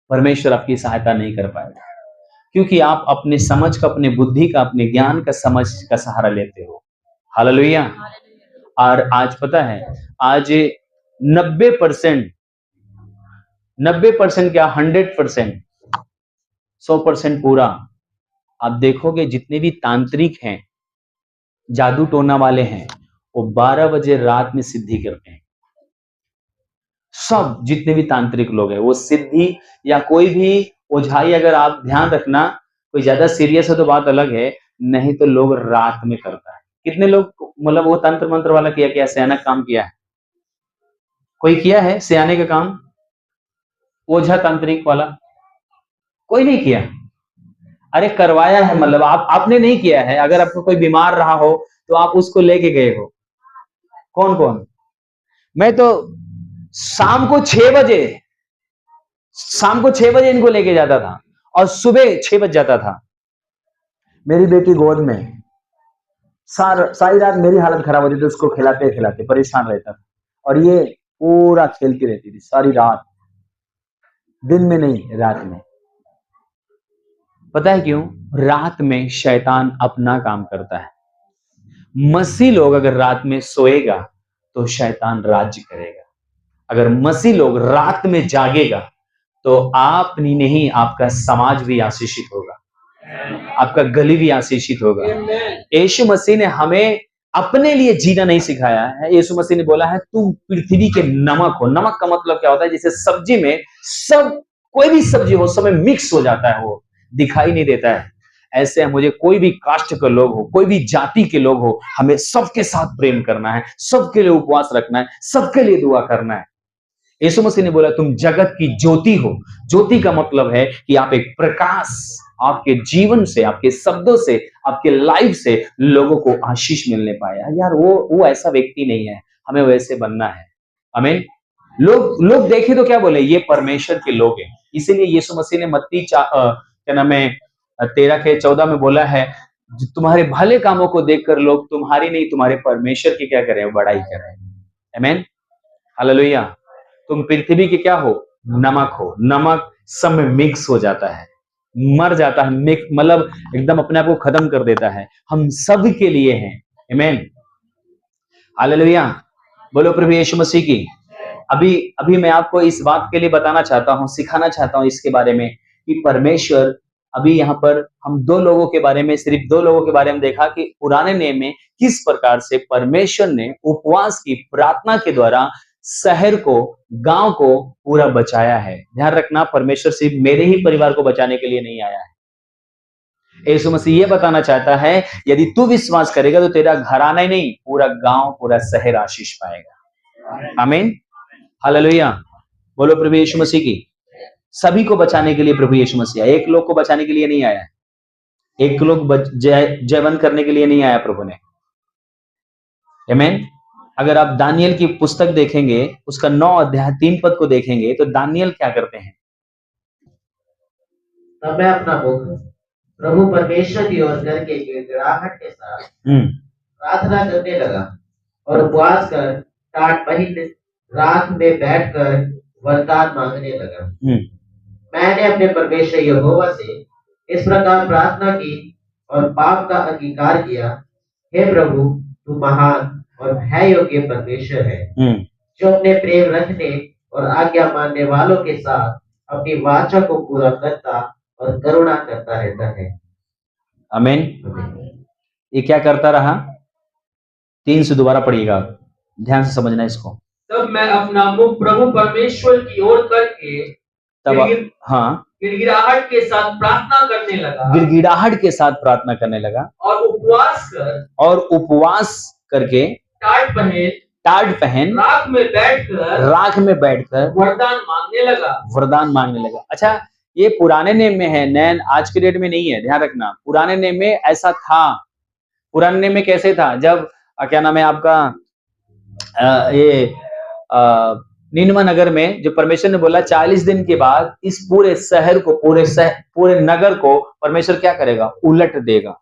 परमेश्वर आपकी सहायता नहीं कर पाएगा, क्योंकि आप अपने समझ का, अपने बुद्धि का, अपने ज्ञान का, समझ का सहारा लेते हो। हालेलुया। और आज पता है, आज 90% 90% क्या, 100%, 100% पूरा, आप देखोगे जितने भी तांत्रिक हैं, जादू टोना वाले हैं, वो 12 बजे रात में सिद्धि करते हैं। सब जितने भी तांत्रिक लोग हैं, वो सिद्धि या कोई भी ओझाई, अगर आप ध्यान रखना, कोई ज्यादा सीरियस है तो बात अलग है, नहीं तो लोग रात में करता है। कितने लोग, मतलब वो तंत्र मंत्र वाला किया, क्या सियाना काम किया है? कोई किया है सियाने का काम? ओझा तांत्रिक वाला कोई नहीं किया। अरे करवाया है, मतलब आपने नहीं किया है। अगर आपको कोई बीमार रहा हो तो आप उसको लेके गए हो। कौन कौन? मैं तो शाम को 6 बजे इनको लेके जाता था और सुबह 6 बज जाता था। मेरी बेटी गोद में, सारी रात मेरी हालत खराब होती थी, उसको खिलाते खिलाते परेशान रहता था, और ये पूरा खेलती रहती थी सारी रात, दिन में नहीं, रात में। पता है क्यों? रात में शैतान अपना काम करता है। मसीह लोग अगर रात में सोएगा तो शैतान राज्य करेगा। अगर मसीह लोग रात में जागेगा तो आप नहीं, आपका समाज भी आशीषित होगा, आपका गली भी आशीषित होगा। यीशु मसीह ने हमें अपने लिए जीना नहीं सिखाया है। यीशु मसीह ने बोला है तुम पृथ्वी के नमक हो। नमक का मतलब क्या होता है? जैसे सब्जी में सब, कोई भी सब्जी हो सब में मिक्स हो जाता है, वो दिखाई नहीं देता है। ऐसे मुझे कोई भी कास्ट के लोग हो, कोई भी जाति के लोग हो, हमें सबके साथ प्रेम करना है, सबके लिए उपवास रखना है, सबके लिए दुआ करना है। यीशु मसीह ने बोला तुम जगत की ज्योति हो। ज्योति का मतलब है कि आप एक प्रकाश, आपके जीवन से, आपके शब्दों से, आपके लाइफ से लोगों को आशीष मिलने पाए। यार वो ऐसा व्यक्ति नहीं है, हमें वैसे बनना है। आमीन। लोग देखे तो क्या बोले, ये परमेश्वर के लोग हैं। इसीलिए यीशु मसीह ने मत्ती क्या नाम है 13:14 में बोला है तुम्हारे भले कामों को देखकर लोग तुम्हारी नहीं, तुम्हारे परमेश्वर की क्या करें, बड़ाई करें। आमीन, हालेलुया। तुम पृथ्वी के क्या हो? नमक हो। नमक सब में मिक्स हो जाता है, मर जाता है, मतलब एकदम अपने आप को खत्म कर देता है। हम सब के लिए हैं। आमीन, हालेलुया। बोलो प्रभु यीशु मसीह की। अभी मैं आपको इस बात के लिए बताना चाहता हूं, सिखाना चाहता हूं इसके बारे में कि परमेश्वर, अभी यहाँ पर हम दो लोगों के बारे में, सिर्फ दो लोगों के बारे में देखा कि पुराने नियम में किस प्रकार से परमेश्वर ने उपवास की प्रार्थना के द्वारा शहर को, गांव को पूरा बचाया है। ध्यान रखना, परमेश्वर सिर्फ मेरे ही परिवार को बचाने के लिए नहीं आया है। यीशु मसीह ये बताना चाहता है यदि तू विश्वास करेगा तो तेरा घराना ही नहीं, पूरा गांव, पूरा शहर आशीष पाएगा। आमीन, हालेलुया। बोलो प्रभु यीशु मसीह की। सभी को बचाने के लिए प्रभु यीशु मसीह आया, एक लोग को बचाने के लिए नहीं आया, एक लोग जयवंत करने के लिए नहीं आया प्रभु ने। आमीन। अगर आप दानियल की पुस्तक देखेंगे, उसका 9 अध्याय 3 पद को देखेंगे तो दानियल क्या करते हैं? तब मैं अपना मुख प्रभु परमेश्वर की ओर करके गिड़गिड़ाहट के साथ प्रार्थना करने लगा और उपवास कर टाट पहिन रात में बैठकर वरदान मांगने लगा। मैंने अपने परमेश्वर यहोवा से इस प्रकार प्रार्थना की और पाप का अंगीकार किया, हे प्रभु तू महान और भय योग्य परमेश्वर है, जो अपने प्रेम रखने और आज्ञा मानने वालों के साथ अपनी वाचा को पूरा करता और करुणा करता रहता है। आमीन। ये क्या करता रहा? 3 से दोबारा पढ़िएगा, ध्यान से समझना इसको। तब मैं अपना मुख प्रभु परमेश्वर की ओर करके गिड़गिड़ाहट के साथ प्रार्थना करने लगा, गिड़गिड़ाहट के साथ प्रार्थना करने लगा और उपवास करके टाट पहन राख में बैठकर वरदान मांगने लगा। अच्छा, ये पुराने नेम में है, नैन आज के डेट में नहीं है, ध्यान रखना। पुराने नेम में ऐसा था। पुराने नेम में कैसे था? जब क्या नाम है आपका निनवा नगर में जो परमेश्वर ने बोला 40 दिन के बाद इस पूरे शहर को, पूरे नगर को परमेश्वर क्या करेगा? उलट देगा,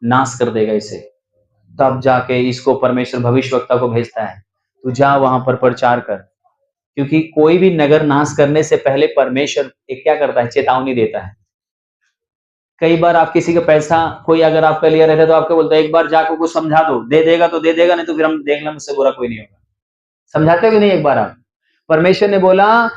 नाश कर देगा इसे। तब जाके इसको परमेश्वर भविष्यवक्ता को भेजता है, तू जा वहां पर प्रचार कर, क्योंकि कोई भी नगर नाश करने से पहले परमेश्वर एक क्या करता है? चेतावनी देता है। कई बार आप किसी का पैसा कोई अगर आपका लिया रहता है तो आपको बोलता है एक बार जाकर कुछ समझा दो, दे देगा तो दे देगा, नहीं तो फिर हम देख लें, मुझसे बुरा कोई नहीं होगा। समझाते भी नहीं एक बार आप। परमेश्वर ने बोला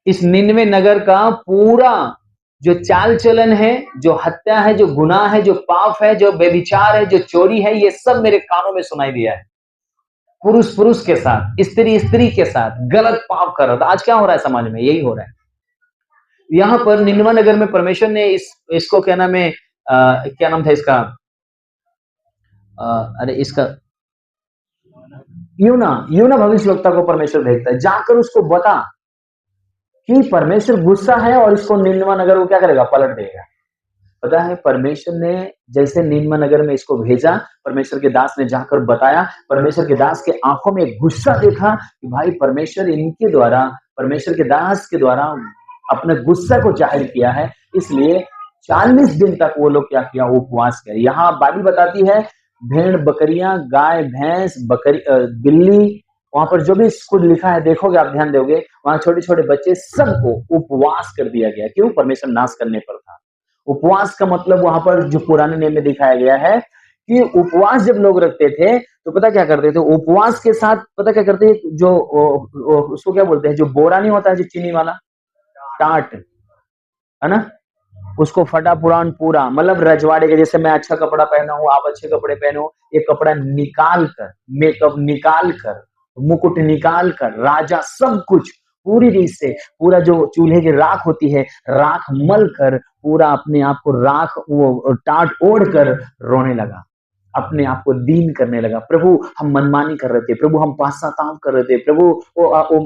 इस निनवे नगर का पूरा जो चाल चलन है, जो हत्या है, जो गुनाह है, जो पाप है, जो बेविचार है, जो चोरी है, ये सब मेरे कानों में सुनाई दिया है। पुरुष के साथ, स्त्री के साथ गलत पाप कर रहा था। आज क्या हो रहा है समाज में? यही हो रहा है। यहाँ पर निनवा नगर में परमेश्वर ने इसको क्या नाम है, क्या नाम था इसका, अरे इसका यूना भविष्यवक्ता को परमेश्वर भेजता है, जाकर उसको बता कि परमेश्वर गुस्सा है और इसको निनवा नगर को क्या करेगा? पलट देगा। पता है, परमेश्वर ने जैसे निनवा नगर में इसको भेजा, परमेश्वर के दास ने जाकर बताया, परमेश्वर के दास के आंखों में गुस्सा देखा कि भाई परमेश्वर इनके द्वारा, परमेश्वर के दास के द्वारा अपने गुस्सा को जाहिर किया है, इसलिए 40 दिन तक वो लोग क्या किया? उपवास किया। यहाँ बाइबल बताती है भेड़ बकरियां, गाय भैंस, बकरी, बिल्ली, वहां पर जो भी कुछ लिखा है देखोगे आप, ध्यान दोगे, वहां छोटे छोटे बच्चे सबको उपवास कर दिया गया। क्यों? परमेश्वर नाश करने पर था। उपवास का मतलब वहां पर जो पुराने नियम में दिखाया गया है कि उपवास जब लोग रखते थे तो पता क्या करते थे? उपवास के साथ पता क्या करते थे? जो उसको क्या बोलते हैं, जो बोरा नहीं होता है, जो चीनी वाला, टाट, है ना, उसको फटा पुरान पूरा, मतलब रजवाड़े के जैसे मैं अच्छा कपड़ा पहना हूं, आप अच्छे कपड़े पहनो, ये कपड़ा निकाल कर, मेकअप निकाल कर, मुकुट निकाल कर, राजा सब कुछ पूरी रीत से, पूरा जो चूल्हे की राख होती है, राख मल कर पूरा अपने आप को राख वो टाट ओढ़ कर रोने लगा, अपने आप को दीन करने लगा। प्रभु हम मनमानी कर रहे थे, प्रभु हम पश्चाताप कर रहे थे, प्रभु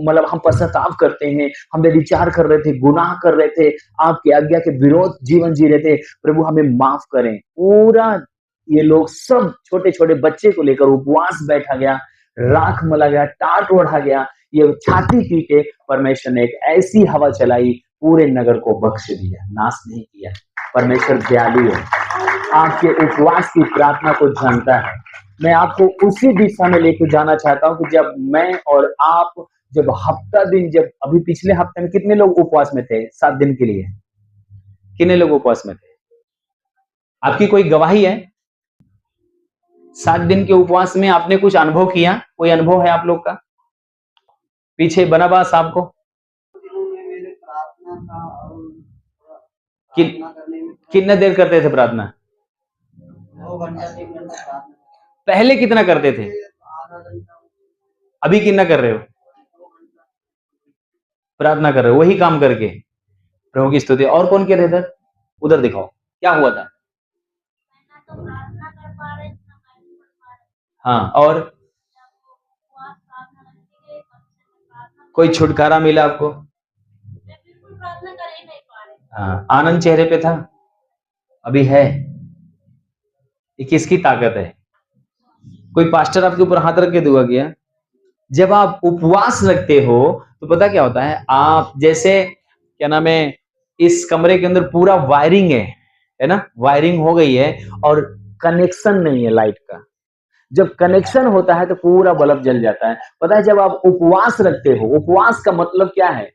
मतलब हम पश्चाताप करते हैं, हम विचार कर रहे थे, गुनाह कर रहे थे, आपकी आज्ञा के विरोध जीवन जी रहे थे, प्रभु हमें माफ करें। पूरा ये लोग सब छोटे छोटे बच्चे को लेकर उपवास बैठा गया, राख मला गया, टाट ओढ़ा गया, ये छाती पी के परमेश्वर ने एक ऐसी हवा चलाई, पूरे नगर को बख्श दिया, नाश नहीं किया। परमेश्वर दयालु है, आपके उपवास की प्रार्थना को जानता है। मैं आपको उसी दिशा में लेकर जाना चाहता हूं कि जब मैं और आप जब हफ्ता दिन, जब अभी पिछले हफ्ते में कितने लोग उपवास में थे 7 दिन के लिए, कितने लोग उपवास में थे? आपकी कोई गवाही है? 7 दिन के उपवास में आपने कुछ अनुभव किया? कोई अनुभव है आप लोग का? पीछे बनाबास आपको कितना देर करते थे प्रार्थना? पहले कितना करते थे? अभी कितना कर रहे हो? प्रार्थना कर रहे हो वही काम करके? प्रभु की स्तुति। और कौन कह रहे थे? उधर दिखाओ क्या हुआ था। हाँ, और कोई छुटकारा मिला आपको? हाँ, आनंद चेहरे पे था? अभी है? ये किसकी ताकत है? कोई पास्टर आपके ऊपर हाथ रख के दुआ किया? जब आप उपवास रखते हो तो पता क्या होता है, आप जैसे क्या नाम है, इस कमरे के अंदर पूरा वायरिंग है ना, वायरिंग हो गई है और कनेक्शन नहीं है लाइट का। जब कनेक्शन होता है तो पूरा बल्ब जल जाता है। पता है, जब आप उपवास रखते हो, उपवास का मतलब क्या है?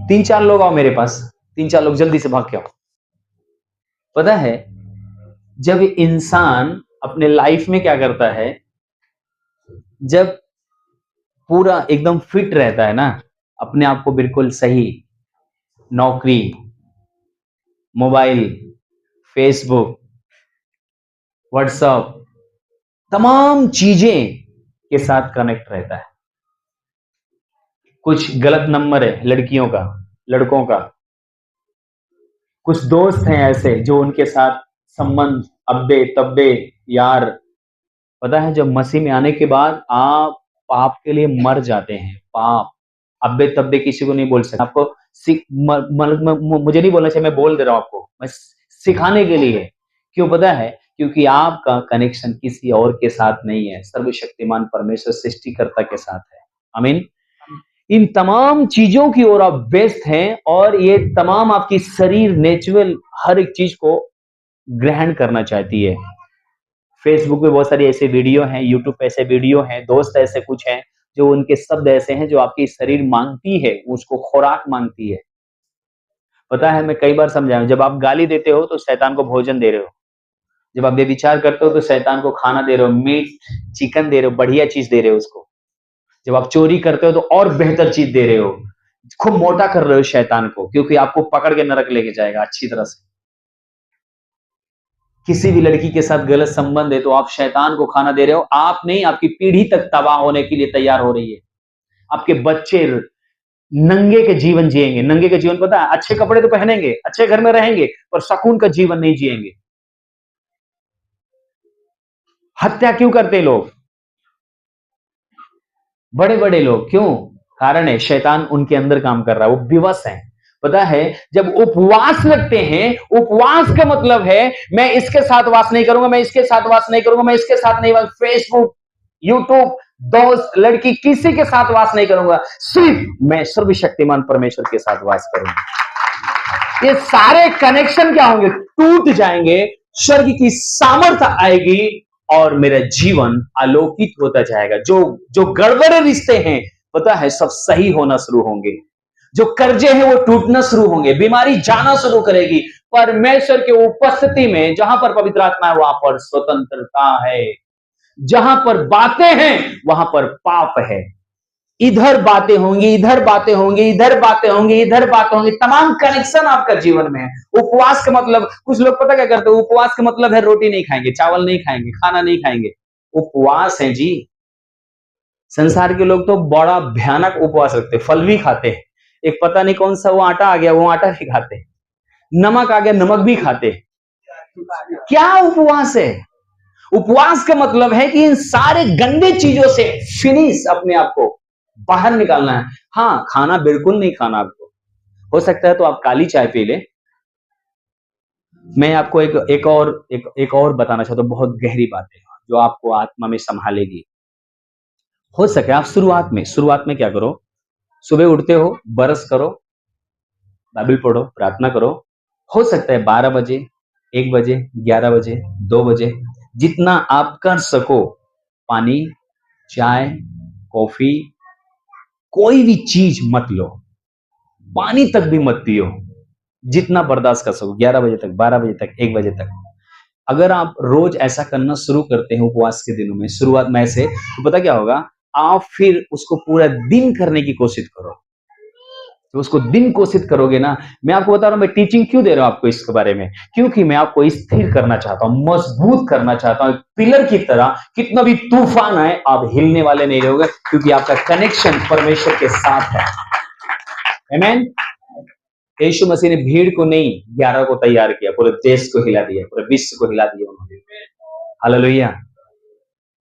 3-4 लोग आओ मेरे पास, 3-4 लोग जल्दी से भाग के आओ। पता है, जब इंसान अपने लाइफ में क्या करता है, जब पूरा एकदम फिट रहता है ना, अपने आप को बिल्कुल सही, नौकरी, मोबाइल, फेसबुक, व्हाट्सएप, तमाम चीजें के साथ कनेक्ट रहता है। कुछ गलत नंबर है लड़कियों का, लड़कों का, कुछ दोस्त हैं ऐसे जो उनके साथ संबंध अब्बे तब्बे यार। पता है, जब मसीह में आने के बाद आप पाप के लिए मर जाते हैं। पाप अब्बे तब्बे किसी को नहीं बोल सकते। आपको मुझे नहीं बोलना चाहिए, मैं बोल दे रहा हूं आपको, मैं सिखाने के लिए। क्यों पता है? क्योंकि आपका कनेक्शन किसी और के साथ नहीं है, सर्वशक्तिमान परमेश्वर सृष्टिकर्ता के साथ है। आमीन। इन तमाम चीजों की ओर आप व्यस्त हैं और ये तमाम आपकी शरीर नेचुरल हर एक चीज को ग्रहण करना चाहती है। फेसबुक पे बहुत सारी ऐसे वीडियो हैं, यूट्यूब पे ऐसे वीडियो हैं, दोस्त ऐसे कुछ हैं जो उनके शब्द ऐसे हैं जो आपकी शरीर मांगती है, उसको खुराक मांगती है। पता है, मैं कई बार समझाया, जब आप गाली देते हो तो शैतान को भोजन दे रहे हो, जब आप बेविचार करते हो तो शैतान को खाना दे रहे हो, मीट चिकन दे रहे हो, बढ़िया चीज दे रहे हो उसको। जब आप चोरी करते हो तो और बेहतर चीज दे रहे हो, खूब मोटा कर रहे हो शैतान को, क्योंकि आपको पकड़ के नरक लेके जाएगा अच्छी तरह से। किसी भी लड़की के साथ गलत संबंध है तो आप शैतान को खाना दे रहे हो। आप नहीं, आपकी पीढ़ी तक तबाह होने के लिए तैयार हो रही है। आपके बच्चे नंगे के जीवन जिएंगे। नंगे के जीवन पता है, अच्छे कपड़े तो पहनेंगे, अच्छे घर में रहेंगे, पर सुकून का जीवन नहीं जिएंगे। हत्या क्यों करते लोग? बड़े बड़े लोग क्यों? कारण है, शैतान उनके अंदर काम कर रहा है, वो विवश है। पता है, जब उपवास रखते हैं, उपवास का मतलब है मैं इसके साथ वास नहीं करूंगा, मैं इसके साथ वास नहीं करूंगा, मैं इसके साथ नहीं, फेसबुक, यूट्यूब, दोस्त, लड़की, किसी के साथ वास नहीं करूंगा, सिर्फ मैं सर्वशक्तिमान परमेश्वर के साथ वास करूंगा। ये सारे कनेक्शन क्या होंगे? टूट जाएंगे, स्वर्ग की सामर्थ्य आएगी और मेरा जीवन आलोकित होता जाएगा। जो गड़बड़े रिश्ते हैं, पता है, सब सही होना शुरू होंगे। जो कर्जे हैं वो टूटना शुरू होंगे, बीमारी जाना शुरू करेगी। परमेश्वर के उपस्थिति में जहां पर पवित्र आत्मा है वहां पर स्वतंत्रता है, जहां पर बातें हैं वहां पर पाप है। इधर बातें होंगी, इधर बातें होंगी, इधर बातें होंगी, इधर बातें होंगी, तमाम कनेक्शन आपका जीवन में है। उपवास का मतलब, कुछ लोग पता क्या करते हैं, उपवास का मतलब है रोटी नहीं खाएंगे, चावल नहीं खाएंगे, खाना नहीं खाएंगे। उपवास है जी। संसार के लोग तो बड़ा भयानक उपवास रखते हैं, फल भी खाते हैं, एक पता नहीं कौन सा वो आटा आ गया, वो आटा भी खाते हैं, नमक आ गया, नमक भी खाते हैं। क्या उपवास है? उपवास का मतलब है कि इन सारे गंदे चीजों से फिनिश अपने आप को बाहर निकालना है। हाँ, खाना बिल्कुल नहीं खाना आपको, हो सकता है तो आप काली चाय पी ले। मैं आपको एक और बताना चाहता हूँ, बहुत गहरी बात है जो आपको आत्मा में संभालेगी। हो सके आप शुरुआत में क्या करो, सुबह उठते हो, ब्रश करो, बाइबल पढ़ो, प्रार्थना करो। हो सकता है 12 बजे, 1 बजे, 11 बजे, 2 बजे, जितना आप कर सको, पानी, चाय, कॉफी, कोई भी चीज मत लो, पानी तक भी मत पियो, जितना बर्दाश्त कर सको, 11 बजे तक, 12 बजे तक, 1 बजे तक। अगर आप रोज ऐसा करना शुरू करते हैं उपवास के दिनों में, शुरुआत में ऐसे, तो पता क्या होगा, आप फिर उसको पूरा दिन करने की कोशिश करो। तो उसको दिन कोशिश करोगे ना, मैं आपको बता रहा हूं, मैं टीचिंग क्यों दे रहा हूं आपको इसके बारे में, क्योंकि मैं आपको स्थिर करना चाहता हूं, मजबूत करना चाहता हूं, पिलर की तरह। कितना भी तूफान आए, आप हिलने वाले नहीं रहोगे, क्योंकि आपका कनेक्शन परमेश्वर के साथ है। आमीन। यीशु मसीह ने भीड़ को नहीं, 11 को तैयार किया, पूरे देश को हिला दिया, पूरे विश्व को हिला दिया उन्होंने। हालेलुया।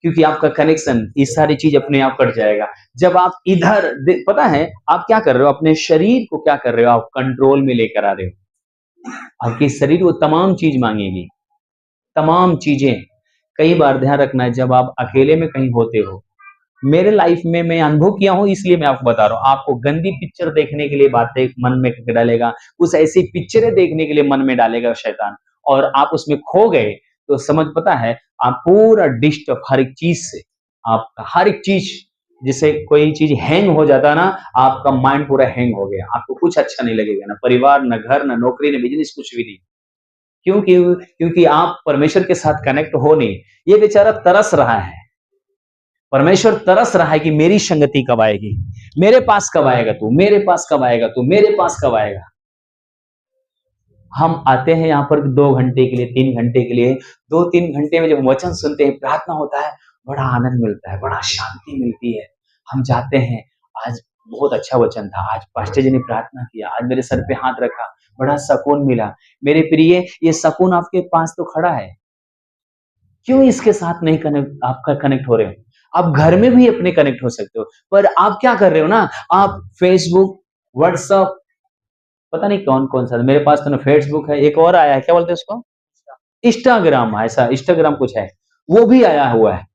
क्योंकि आपका कनेक्शन, ये सारी चीज अपने आप कट जाएगा। जब आप इधर पता है आप क्या कर रहे हो, अपने शरीर को क्या कर रहे हो, आप कंट्रोल में लेकर आ रहे हो। आपके शरीर वो तमाम चीज मांगेगी, तमाम चीजें। कई बार ध्यान रखना है, जब आप अकेले में कहीं होते हो, मेरे लाइफ में मैं अनुभव किया हूं, इसलिए मैं आपको बता रहा हूं। आपको गंदी पिक्चर देखने के लिए बातें मन में डालेगा, कुछ ऐसी पिक्चरें देखने के लिए मन में डालेगा शैतान, और आप उसमें खो गए तो समझ, पता है, आप पूरा डिस्टर्ब हर एक चीज से, आपका हर एक चीज, जिसे कोई चीज हैंग हो जाता है ना, आपका माइंड पूरा हैंग हो गया, आपको कुछ अच्छा नहीं लगेगा, ना परिवार, ना घर, ना नौकरी, ना बिजनेस, कुछ भी नहीं। क्योंकि क्योंकि आप परमेश्वर के साथ कनेक्ट हो नहीं। ये बेचारा तरस रहा है, परमेश्वर तरस रहा है कि मेरी संगति कब आएगी, मेरे पास कब आएगा तू, मेरे पास कब आएगा तू, मेरे पास कब आएगा। हम आते हैं यहाँ पर 2 घंटे के लिए, 3 घंटे के लिए, 2-3 घंटे में जब वचन सुनते हैं, प्रार्थना होता है, बड़ा आनंद मिलता है, बड़ा शांति मिलती है। हम जाते हैं, आज बहुत अच्छा वचन था, आज पास्टर जी ने प्रार्थना किया, आज मेरे सर पे हाथ रखा, बड़ा सुकून मिला। मेरे प्रिय, ये सुकून आपके पास तो खड़ा है, क्यों इसके साथ नहीं कनेक्ट, आपका कनेक्ट हो रहे हो? आप घर में भी अपने कनेक्ट हो सकते हो, पर आप क्या कर रहे हो ना, आप फेसबुक, व्हाट्सएप, पता नहीं कौन कौन सा, मेरे पास तो ना फेसबुक है, एक और आया है, क्या बोलते हैं उसको, इंस्टाग्राम, ऐसा इंस्टाग्राम कुछ है, वो भी आया हुआ है,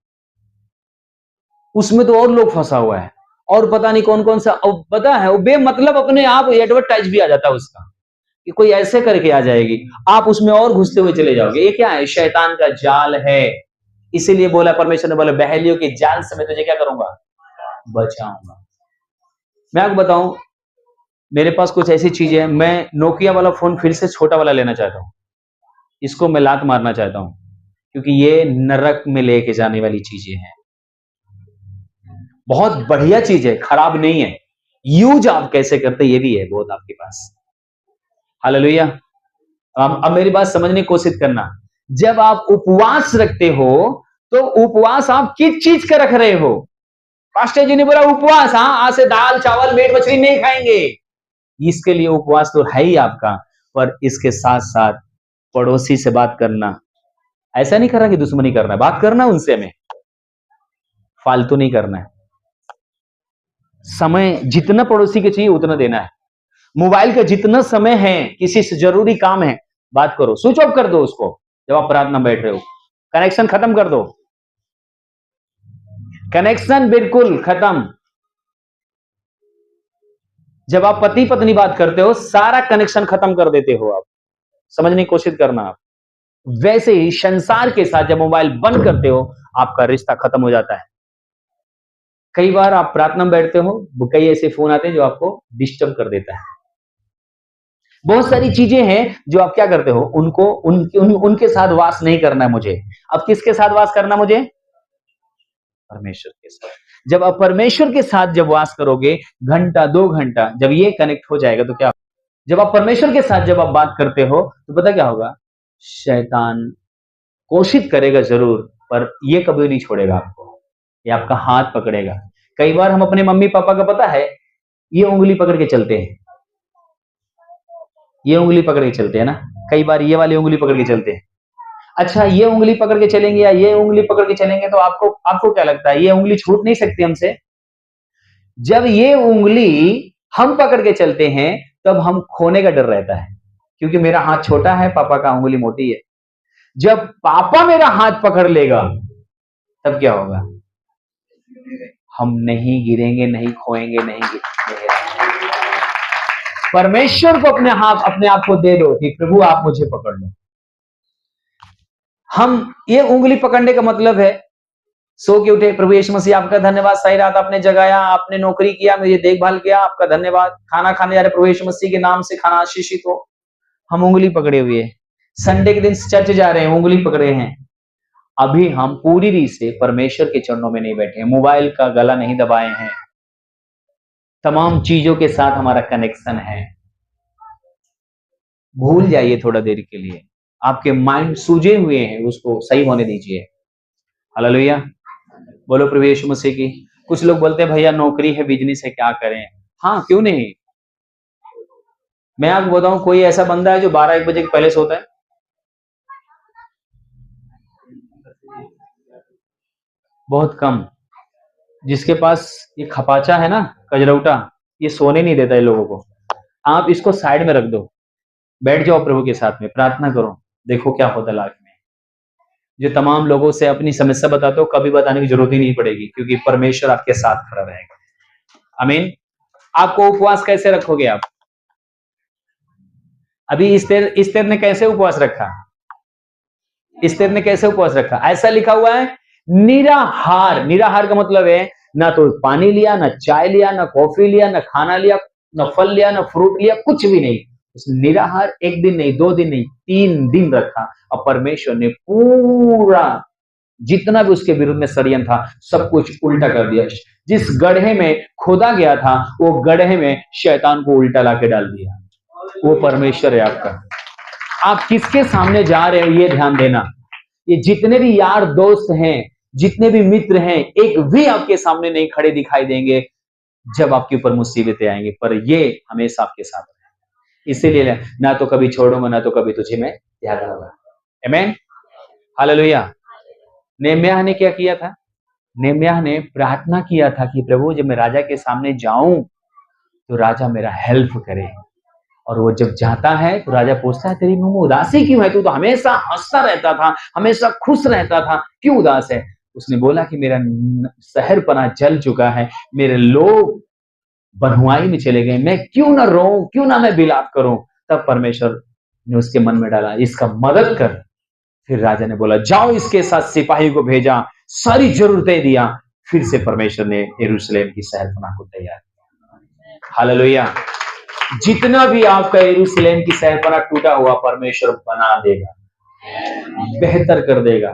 उसमें तो और लोग फंसा हुआ है, और पता नहीं कौन कौन सा, और पता है वो बेमतलब अपने आप एडवर्टाइज भी आ जाता है उसका, कि कोई ऐसे करके आ जाएगी, आप उसमें और घुसते हुए चले जाओगे। ये क्या है? शैतान का जाल है। इसीलिए बोला, परमेश्वर ने बोला, बहेलियों के जाल से मैं तुझे क्या करूंगा, बचाऊंगा। मैं आपको बताऊं, मेरे पास कुछ ऐसी चीजें हैं, मैं नोकिया वाला फोन फिर से छोटा वाला लेना चाहता हूं, इसको मैं लात मारना चाहता हूं, क्योंकि ये नरक में लेके जाने वाली चीजें हैं। बहुत बढ़िया चीज है, खराब नहीं है, यूज आप कैसे करते ये भी है बहुत आपके पास। हालेलुया। अब मेरी बात समझने की कोशिश करना, जब आप उपवास रखते हो, तो उपवास आप किस चीज का रख रहे हो? पास्टर जी ने बोला उपवास, हाँ, आज से दाल चावल मीट मछली नहीं खाएंगे, इसके लिए उपवास तो है ही आपका, पर इसके साथ साथ पड़ोसी से बात करना, ऐसा नहीं करना कि दुश्मनी करना है, बात करना उनसे, में फालतू नहीं करना है, समय जितना पड़ोसी के चाहिए उतना देना है, मोबाइल का जितना समय है, किसी से जरूरी काम है, बात करो, स्विच ऑफ कर दो उसको, जब आप प्रार्थना बैठ रहे हो, कनेक्शन खत्म कर दो, कनेक्शन बिल्कुल खत्म। जब आप पति पत्नी बात करते हो, सारा कनेक्शन खत्म कर देते हो आप, समझने की कोशिश करना आप। वैसे ही संसार के साथ जब मोबाइल बंद करते हो, आपका रिश्ता खत्म हो जाता है। कई बार आप प्रार्थना में बैठते हो, कई ऐसे फोन आते हैं जो आपको डिस्टर्ब कर देता है। बहुत सारी चीजें हैं जो आप क्या करते हो, उनको उनके साथ वास नहीं करना है मुझे। अब किसके साथ वास करना मुझे? परमेश्वर के साथ। जब आप परमेश्वर के साथ जब वास करोगे, घंटा 2 घंटा जब ये कनेक्ट हो जाएगा तो क्या, जब आप परमेश्वर के साथ जब आप बात करते हो तो पता क्या होगा, शैतान कोशिश करेगा जरूर, पर ये कभी नहीं छोड़ेगा आपको, ये आपका हाथ पकड़ेगा। कई बार हम अपने मम्मी पापा का पता है, ये उंगली पकड़ के चलते हैं, ये उंगली पकड़ के चलते हैं ना, कई बार ये वाली उंगली पकड़ के चलते हैं। अच्छा, ये उंगली पकड़ के चलेंगे या ये उंगली पकड़ के चलेंगे तो आपको आपको क्या लगता है, ये उंगली छूट नहीं सकती हमसे? जब ये उंगली हम पकड़ के चलते हैं तब हम खोने का डर रहता है, क्योंकि मेरा हाथ छोटा है, पापा का उंगली मोटी है। जब पापा मेरा हाथ पकड़ लेगा तब क्या होगा, हम नहीं गिरेंगे, नहीं खोएंगे, नहीं गिरेंगे। परमेश्वर को अपने आप को दे दो कि प्रभु आप मुझे पकड़ लो। हम ये उंगली पकड़ने का मतलब है, सो के उठे, प्रभु यीशु मसीह आपका धन्यवाद, सही रात आपने जगाया, आपने नौकरी किया, मुझे देखभाल किया, आपका धन्यवाद। खाना खाने जा रहे, प्रभु यीशु मसीह के नाम से खाना आशीषित हो। हम उंगली पकड़े हुए, संडे के दिन चर्च जा रहे हैं, उंगली पकड़े हैं। अभी हम पूरी रीत से परमेश्वर के चरणों में नहीं बैठे हैं, मोबाइल का गला नहीं दबाए हैं, तमाम चीजों के साथ हमारा कनेक्शन है। भूल जाइए थोड़ा देर के लिए, आपके माइंड सूजे हुए हैं, उसको सही होने दीजिए। हालेलुया, बोलो प्रभु यीशु मसीह की। कुछ लोग बोलते हैं भैया नौकरी है, बिजनेस है, क्या करें? हाँ, क्यों नहीं। मैं आपको बताऊं, कोई ऐसा बंदा है जो 12-1 बजे के पहले सोता है? बहुत कम। जिसके पास ये खपाचा है ना, कजरौटा, ये सोने नहीं देता है लोगों को। आप इसको साइड में रख दो, बैठ जाओ प्रभु के साथ में, प्रार्थना करो, देखो क्या होता है लाइफ में। जो तमाम लोगों से अपनी समस्या बताते हो, कभी बताने की जरूरत ही नहीं पड़ेगी, क्योंकि परमेश्वर आपके साथ खड़ा रहेगा। आमीन। आपको उपवास कैसे रखोगे आप? अभी इस्तेर ने कैसे उपवास रखा? इस्तेर ने कैसे उपवास रखा? ऐसा लिखा हुआ है, निराहार। निराहार का मतलब है ना तो पानी लिया, ना चाय लिया, ना कॉफी लिया, ना खाना लिया, ना फल लिया, ना फ्रूट लिया, कुछ भी नहीं। उसने निराहार 1 दिन नहीं, 2 दिन नहीं, 3 दिन रखा, और परमेश्वर ने पूरा जितना भी उसके विरुद्ध में षड्यंत्र था सब कुछ उल्टा कर दिया। जिस गड्ढे में खोदा गया था, वो गड्ढे में शैतान को उल्टा लाके डाल दिया। वो परमेश्वर है आपका। आप किसके सामने जा रहे हो ये ध्यान देना। ये जितने भी यार दोस्त हैं, जितने भी मित्र हैं, एक भी आपके सामने नहीं खड़े दिखाई देंगे जब आपके ऊपर मुसीबतें आएंगी, पर ये हमेशा आपके साथ रहेंगे। इसीलिए ना तो कभी छोड़ूंगा, ना तो कभी तुझे मैं त्याग दूंगा। आमीन, हालेलुया। नेहम्याह ने क्या किया था? नेहम्याह ने प्रार्थना किया था कि प्रभु जब मैं राजा के सामने जाऊं तो राजा मेरा हेल्प करे। और वो जब जाता है तो राजा पूछता है तेरी मुंह में उदासी क्यों है? तू तो हमेशा हंसता रहता था, हमेशा खुश रहता था, क्यों उदास है? उसने बोला कि मेरा शहरपना जल चुका है, मेरे लोग बंधुआई में चले गए, मैं क्यों ना रोऊं, क्यों ना मैं विलाप करूं। तब परमेश्वर ने उसके मन में डाला इसका मदद कर। फिर राजा ने बोला जाओ इसके साथ सिपाही को भेजा, सारी जरूरतें दिया। फिर से परमेश्वर ने यरूशलेम की शहरपना को तैयार किया। हालेलुया। जितना भी आपका यरूशलेम की शहरपना टूटा हुआ परमेश्वर बना देगा, बेहतर कर देगा।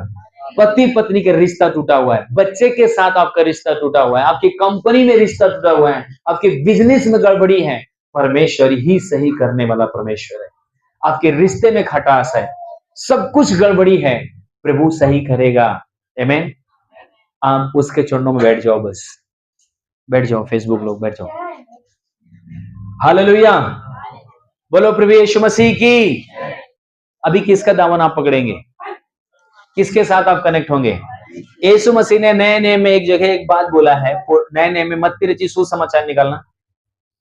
पति पत्नी का रिश्ता टूटा हुआ है, बच्चे के साथ आपका रिश्ता टूटा हुआ है, आपकी कंपनी में रिश्ता टूटा हुआ है, आपके बिजनेस में गड़बड़ी है, परमेश्वर ही सही करने वाला परमेश्वर है। आपके रिश्ते में खटास है, सब कुछ गड़बड़ी है, प्रभु सही करेगा। आमीन। आप उसके चरणों में बैठ जाओ, बस बैठ जाओ। फेसबुक लोग बैठ जाओ। हालेलुया, बोलो प्रभु यीशु मसीह की। अभी किसका दामन आप पकड़ेंगे? किसके साथ आप कनेक्ट होंगे? यीशु मसीह ने नए नियम में एक जगह एक बात बोला है, नए नियम में मत्ती रचित सुसमाचार निकालना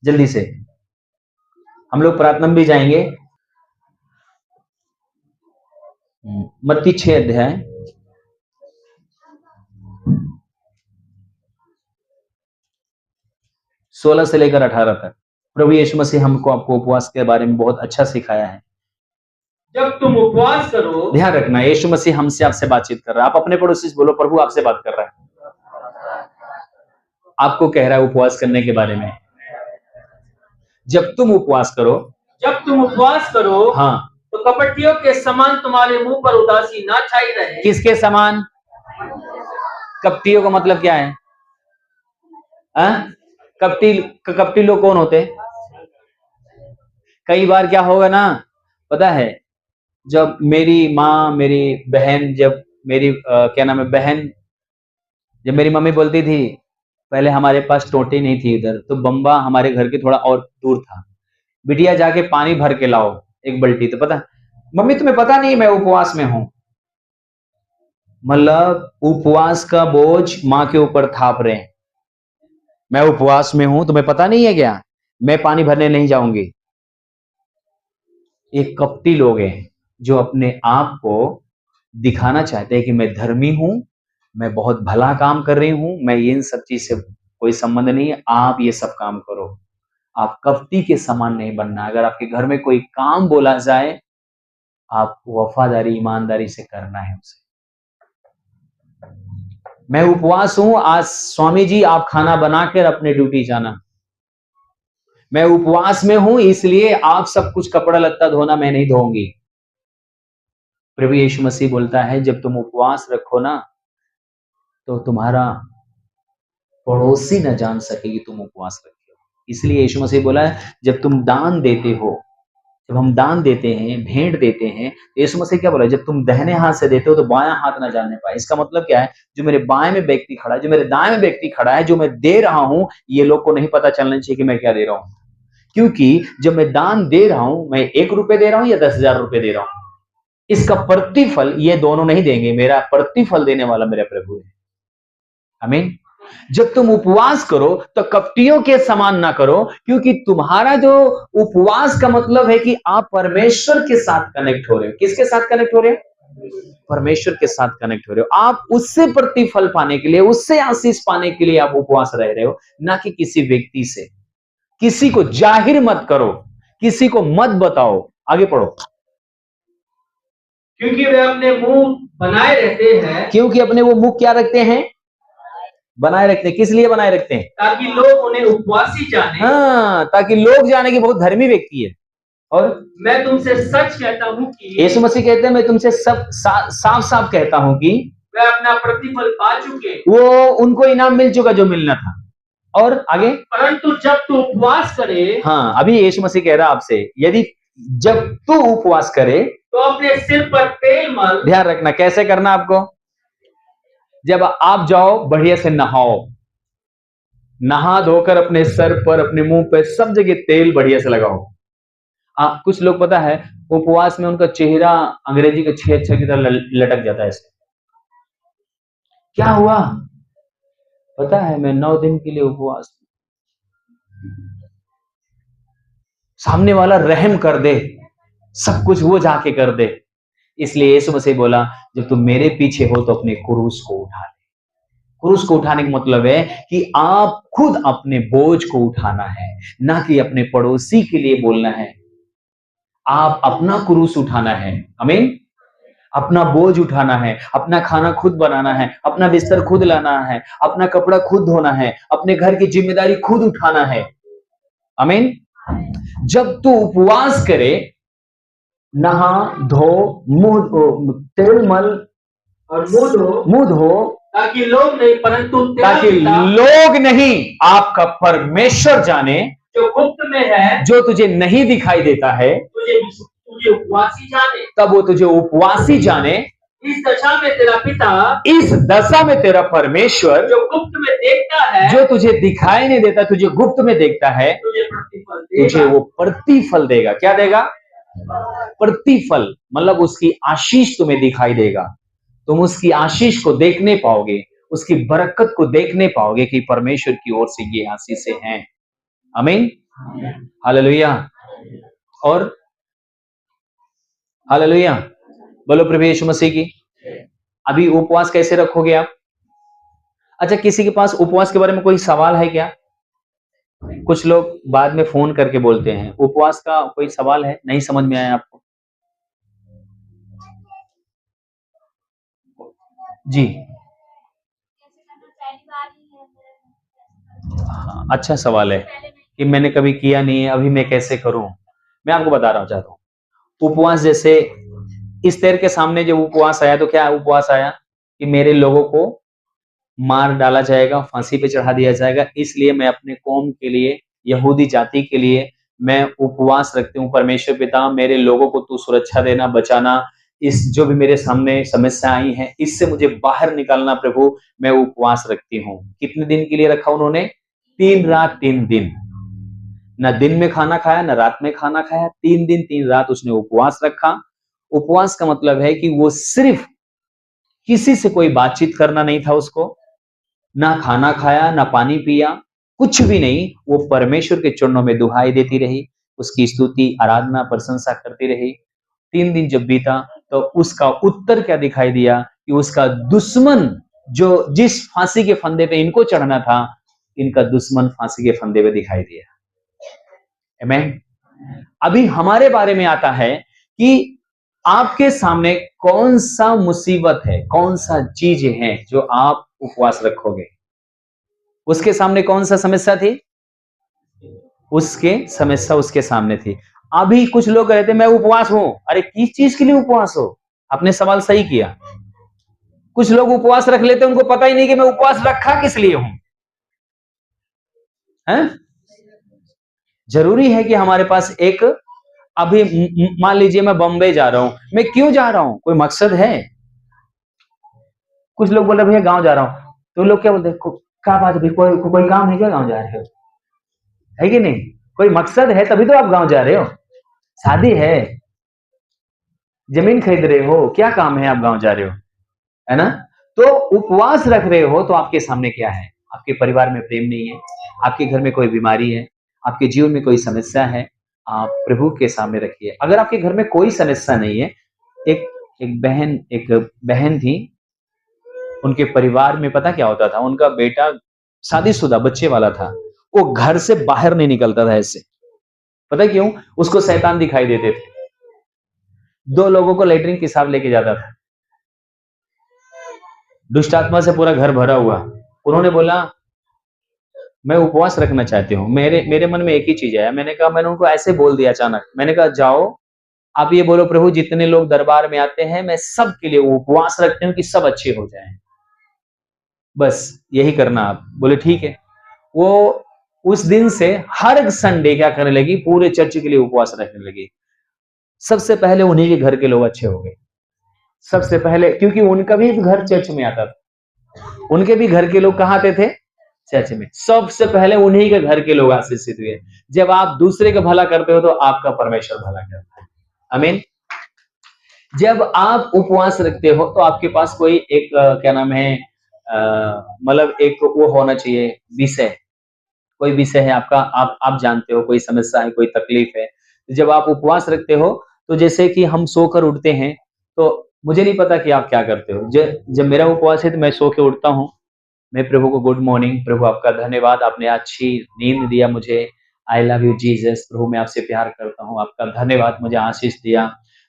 जल्दी से, हम लोग प्रार्थना में भी जाएंगे। मत्ती 6 अध्याय 16 से लेकर 18 तक। प्रभु यीशु मसीह हमको आपको उपवास के बारे में बहुत अच्छा सिखाया है। जब तुम उपवास करो, ध्यान रखना, यीशु मसीह हमसे आपसे बातचीत कर रहा है। आप अपने पड़ोसी से बोलो प्रभु आपसे बात कर रहा है, आपको कह रहा है उपवास करने के बारे में। जब तुम उपवास करो, जब तुम उपवास करो, हाँ, तो कपटियों के समान तुम्हारे मुंह पर उदासी ना छाई रहे। किसके समान? कपटियों का मतलब क्या है? हाँ? कपटी लोग कौन होते हैं? कई बार क्या होगा ना, पता है, जब मेरी माँ, मेरी बहन, जब मेरी क्या नाम है, बहन, जब मेरी मम्मी बोलती थी, पहले हमारे पास टोटी नहीं थी इधर, तो बम्बा हमारे घर के थोड़ा और दूर था, बिटिया जाके पानी भर के लाओ एक बाल्टी, तो पता, मम्मी तुम्हें पता नहीं मैं उपवास में हूं। मतलब उपवास का बोझ माँ के ऊपर थाप रहे हैं, मैं उपवास में हूं, तुम्हें पता नहीं है क्या, मैं पानी भरने नहीं जाऊंगी। ये कपटी लोग हैं जो अपने आप को दिखाना चाहते हैं कि मैं धर्मी हूं, मैं बहुत भला काम कर रही हूं, मैं इन सब चीज से कोई संबंध नहीं है, आप ये सब काम करो। आप कपटी के समान नहीं बनना। अगर आपके घर में कोई काम बोला जाए, आप वफादारी, ईमानदारी से करना है उसे। मैं उपवास हूं, आज स्वामी जी आप खाना बनाकर अपने ड्यूटी जाना। मैं उपवास में हूं, इसलिए आप सब कुछ कपड़ा लत्ता धोना मैं नहीं धोऊंगी। प्रभु यीशु मसीह बोलता है, जब तुम उपवास रखो ना, तो तुम्हारा पड़ोसी न जान सके कि तुम उपवास रखे हो। इसलिए यीशु मसीह बोला है, जब तुम दान देते हो, जब हम दान देते हैं, भेंट देते हैं, तो यीशु मसीह क्या बोला, जब तुम दाहिने हाथ से देते हो तो बायां हाथ ना जानने पाए। इसका मतलब क्या है, जो मेरे बाएं में व्यक्ति खड़ा है, जो मेरे दाएं में व्यक्ति खड़ा है, जो मैं दे रहा हूं, ये लोग को नहीं पता चलना चाहिए कि मैं क्या दे रहा हूं। क्योंकि जब मैं दान दे रहा हूं, मैं 1 रुपए दे रहा हूं या 10,000 रुपए दे रहा हूं, इसका प्रतिफल ये दोनों नहीं देंगे, मेरा प्रतिफल देने वाला मेरा प्रभु है। आमीन। जब तुम उपवास करो तो कपटियों के समान ना करो, क्योंकि तुम्हारा जो उपवास का मतलब है कि आप परमेश्वर के साथ कनेक्ट हो रहे हो। किसके साथ कनेक्ट हो रहे हो? परमेश्वर के साथ कनेक्ट हो रहे हो। आप उससे प्रतिफल पाने के लिए, उससे आशीष पाने के लिए आप उपवास रह रहे हो, ना कि किसी व्यक्ति से। किसी को जाहिर मत करो, किसी को मत बताओ। आगे पढ़ो। क्योंकि वे अपने मुंह बनाए रहते हैं, क्योंकि अपने वो मुंह क्या रखते हैं? बनाए रखते हैं। किस लिए बनाए रखते हैं? ताकि लोग उन्हें उपवासी जाने। हाँ, ताकि लोग जाने कि बहुत धर्मी व्यक्ति है। और मैं तुमसे सच कहता हूं कि यीशु मसीह कहते हैं, मैं तुमसे सब साफ साफ कहता हूं कि वे अपना प्रतिफल पा चुके, वो उनको इनाम मिल चुका जो मिलना था। और आगे, परंतु जब तू उपवास करे, हाँ, अभी यीशु मसीह कह रहा आपसे, यदि जब तू उपवास करे तो अपने सिर पर तेल मल। ध्यान रखना कैसे करना आपको। जब आप जाओ, बढ़िया से नहाओ, नहा धोकर अपने सर पर, अपने मुंह पे, सब जगह तेल बढ़िया से लगाओ। कुछ लोग पता है उपवास में उनका चेहरा अंग्रेजी के 6 अक्षर की तरह लटक जाता है। ऐसे क्या हुआ पता है, मैं 9 दिन के लिए उपवास। सामने वाला रहम कर दे, सब कुछ वो जाके कर दे। इसलिए यीशु मसीह बोला, जब तुम मेरे पीछे हो तो अपने क्रूस को उठा ले। क्रूस को उठाने का मतलब है कि आप खुद अपने बोझ को उठाना है, ना कि अपने पड़ोसी के लिए बोलना है। आप अपना क्रूस उठाना है। आमीन। अपना बोझ उठाना है, अपना खाना खुद बनाना है, अपना बिस्तर खुद लाना है, अपना कपड़ा खुद धोना है, अपने घर की जिम्मेदारी खुद उठाना है। आमीन। जब तू उपवास करे, नहा धो, मुंह तेल मल और मुंह धो, ताकि लोग नहीं, परंतु ताकि लोग नहीं, आपका परमेश्वर जाने, जो गुप्त में है, जो तुझे नहीं दिखाई देता है, तुझे उपवासी जाने। तब वो तुझे उपवासी जाने। इस दशा में तेरा पिता, इस दशा में तेरा परमेश्वर, जो गुप्त में देखता है, जो तुझे दिखाई नहीं देता, तुझे गुप्त में देखता है, तुझे वो प्रतिफल देगा। क्या देगा? प्रतिफल, मतलब उसकी आशीष तुम्हें दिखाई देगा। तुम उसकी आशीष को देखने पाओगे, उसकी बरकत को देखने पाओगे कि परमेश्वर की ओर से ये आशीषें हैं। आमीन। हालेलुया। और हालेलुया, बोलो प्रभु यीशु मसीह की। अभी उपवास कैसे रखोगे आप? अच्छा, किसी के पास उपवास के बारे में कोई सवाल है क्या? कुछ लोग बाद में फोन करके बोलते हैं, उपवास का कोई सवाल है, नहीं समझ में आया आपको? जी हाँ, अच्छा सवाल है कि मैंने कभी किया नहीं है, अभी मैं कैसे करूं। मैं आपको बता रहा चाहता हूं। उपवास जैसे इस तेर के सामने जब उपवास आया, तो क्या उपवास आया कि मेरे लोगों को मार डाला जाएगा, फांसी पे चढ़ा दिया जाएगा। इसलिए मैं अपने कौम के लिए, यहूदी जाति के लिए मैं उपवास रखती हूँ। परमेश्वर पिता, मेरे लोगों को तू सुरक्षा देना, बचाना। इस जो भी मेरे सामने समस्या आई है, इससे मुझे बाहर निकालना प्रभु, मैं उपवास रखती हूँ। कितने दिन के लिए रखा उन्होंने? 3 रात 3 दिन। ना दिन में खाना खाया, ना रात में खाना खाया। 3 दिन 3 रात उसने उपवास रखा। उपवास का मतलब है कि वो सिर्फ किसी से कोई बातचीत करना नहीं था उसको, ना खाना खाया, ना पानी पिया, कुछ भी नहीं। वो परमेश्वर के चरणों में दुहाई देती रही, उसकी स्तुति, आराधना, प्रशंसा करती रही। 3 दिन जब बीता तो उसका उत्तर क्या दिखाई दिया कि उसका दुश्मन, जो जिस फांसी के फंदे पे इनको चढ़ना था, इनका दुश्मन फांसी के फंदे पे दिखाई दिया। आमीन। अभी हमारे बारे में आता है कि आपके सामने कौन सा मुसीबत है, कौन सा चीज है जो आप उपवास रखोगे। उसके सामने कौन सा समस्या थी? उसके समस्या उसके सामने थी। अभी कुछ लोग कहते मैं उपवास हूं। अरे किस चीज के लिए उपवास हो? आपने सवाल सही किया। कुछ लोग उपवास रख लेते, उनको पता ही नहीं कि मैं उपवास रखा किस लिए हूं। है? जरूरी है कि हमारे पास एक, अभी मान लीजिए मैं बॉम्बे जा रहा हूं, मैं क्यों जा रहा हूं? कोई मकसद है? कुछ लोग बोल रहे भैया गांव जा रहा हूं, तो लोग क्या बोलते हैं, क्या बात है, कोई काम है क्या गांव जा रहे हो? है कि नहीं? कोई मकसद है तभी तो आप गांव जा रहे हो। शादी है, जमीन खरीद रहे हो, क्या काम है आप गांव जा रहे हो? है ना? तो उपवास रख रहे हो तो आपके सामने क्या है? आपके परिवार में प्रेम नहीं है, आपके घर में कोई बीमारी है, आपके जीवन में कोई समस्या है, आप प्रभु के सामने रखिए। अगर आपके घर में कोई समस्या नहीं है, एक एक बहन थी, उनके परिवार में पता क्या होता था, उनका बेटा शादीशुदा बच्चे वाला था, वो घर से बाहर नहीं निकलता था ऐसे। पता क्यों? उसको शैतान दिखाई देते थे। 2 लोगों को लेटरिन पेशाब लेके जाता था, दुष्ट आत्मा से पूरा घर भरा हुआ। उन्होंने बोला मैं उपवास रखना चाहती हूँ। मेरे मेरे मन में एक ही चीज आया। मैंने कहा, मैंने उनको ऐसे बोल दिया अचानक, मैंने कहा जाओ आप ये बोलो, प्रभु जितने लोग दरबार में आते हैं मैं सब के लिए उपवास रखती हूँ कि सब अच्छे हो जाएं, बस यही करना आप। बोले ठीक है। वो उस दिन से हर संडे क्या करने लगी, पूरे चर्च के लिए उपवास रखने लगी। सबसे पहले उन्हीं के घर के लोग अच्छे हो गए, सबसे पहले, क्योंकि उनका भी घर चर्च में आता था। उनके भी घर के लोग कहाँ आते थे? चर्च में। सबसे पहले उन्हीं के घर के लोग आशीषित हुए। जब आप दूसरे का भला करते हो तो आपका परमेश्वर भला करता है। आमीन। जब आप उपवास रखते हो तो आपके पास कोई एक क्या नाम है, मतलब एक वो होना चाहिए विषय, कोई विषय है आपका, आप जानते हो, कोई समस्या है, कोई तकलीफ है। जब आप उपवास रखते हो तो जैसे कि हम सोकर उठते हैं, तो मुझे नहीं पता कि आप क्या करते हो। जब मेरा उपवास है तो मैं सो के उठता हूँ, मैं प्रभु को गुड मॉर्निंग, प्रभु आपका धन्यवाद, आपने अच्छी नींद दिया मुझे। आई लव यू जीसस, प्रभु मैं आपसे प्यार करता हूँ, आपका धन्यवाद मुझे आशीष दिया।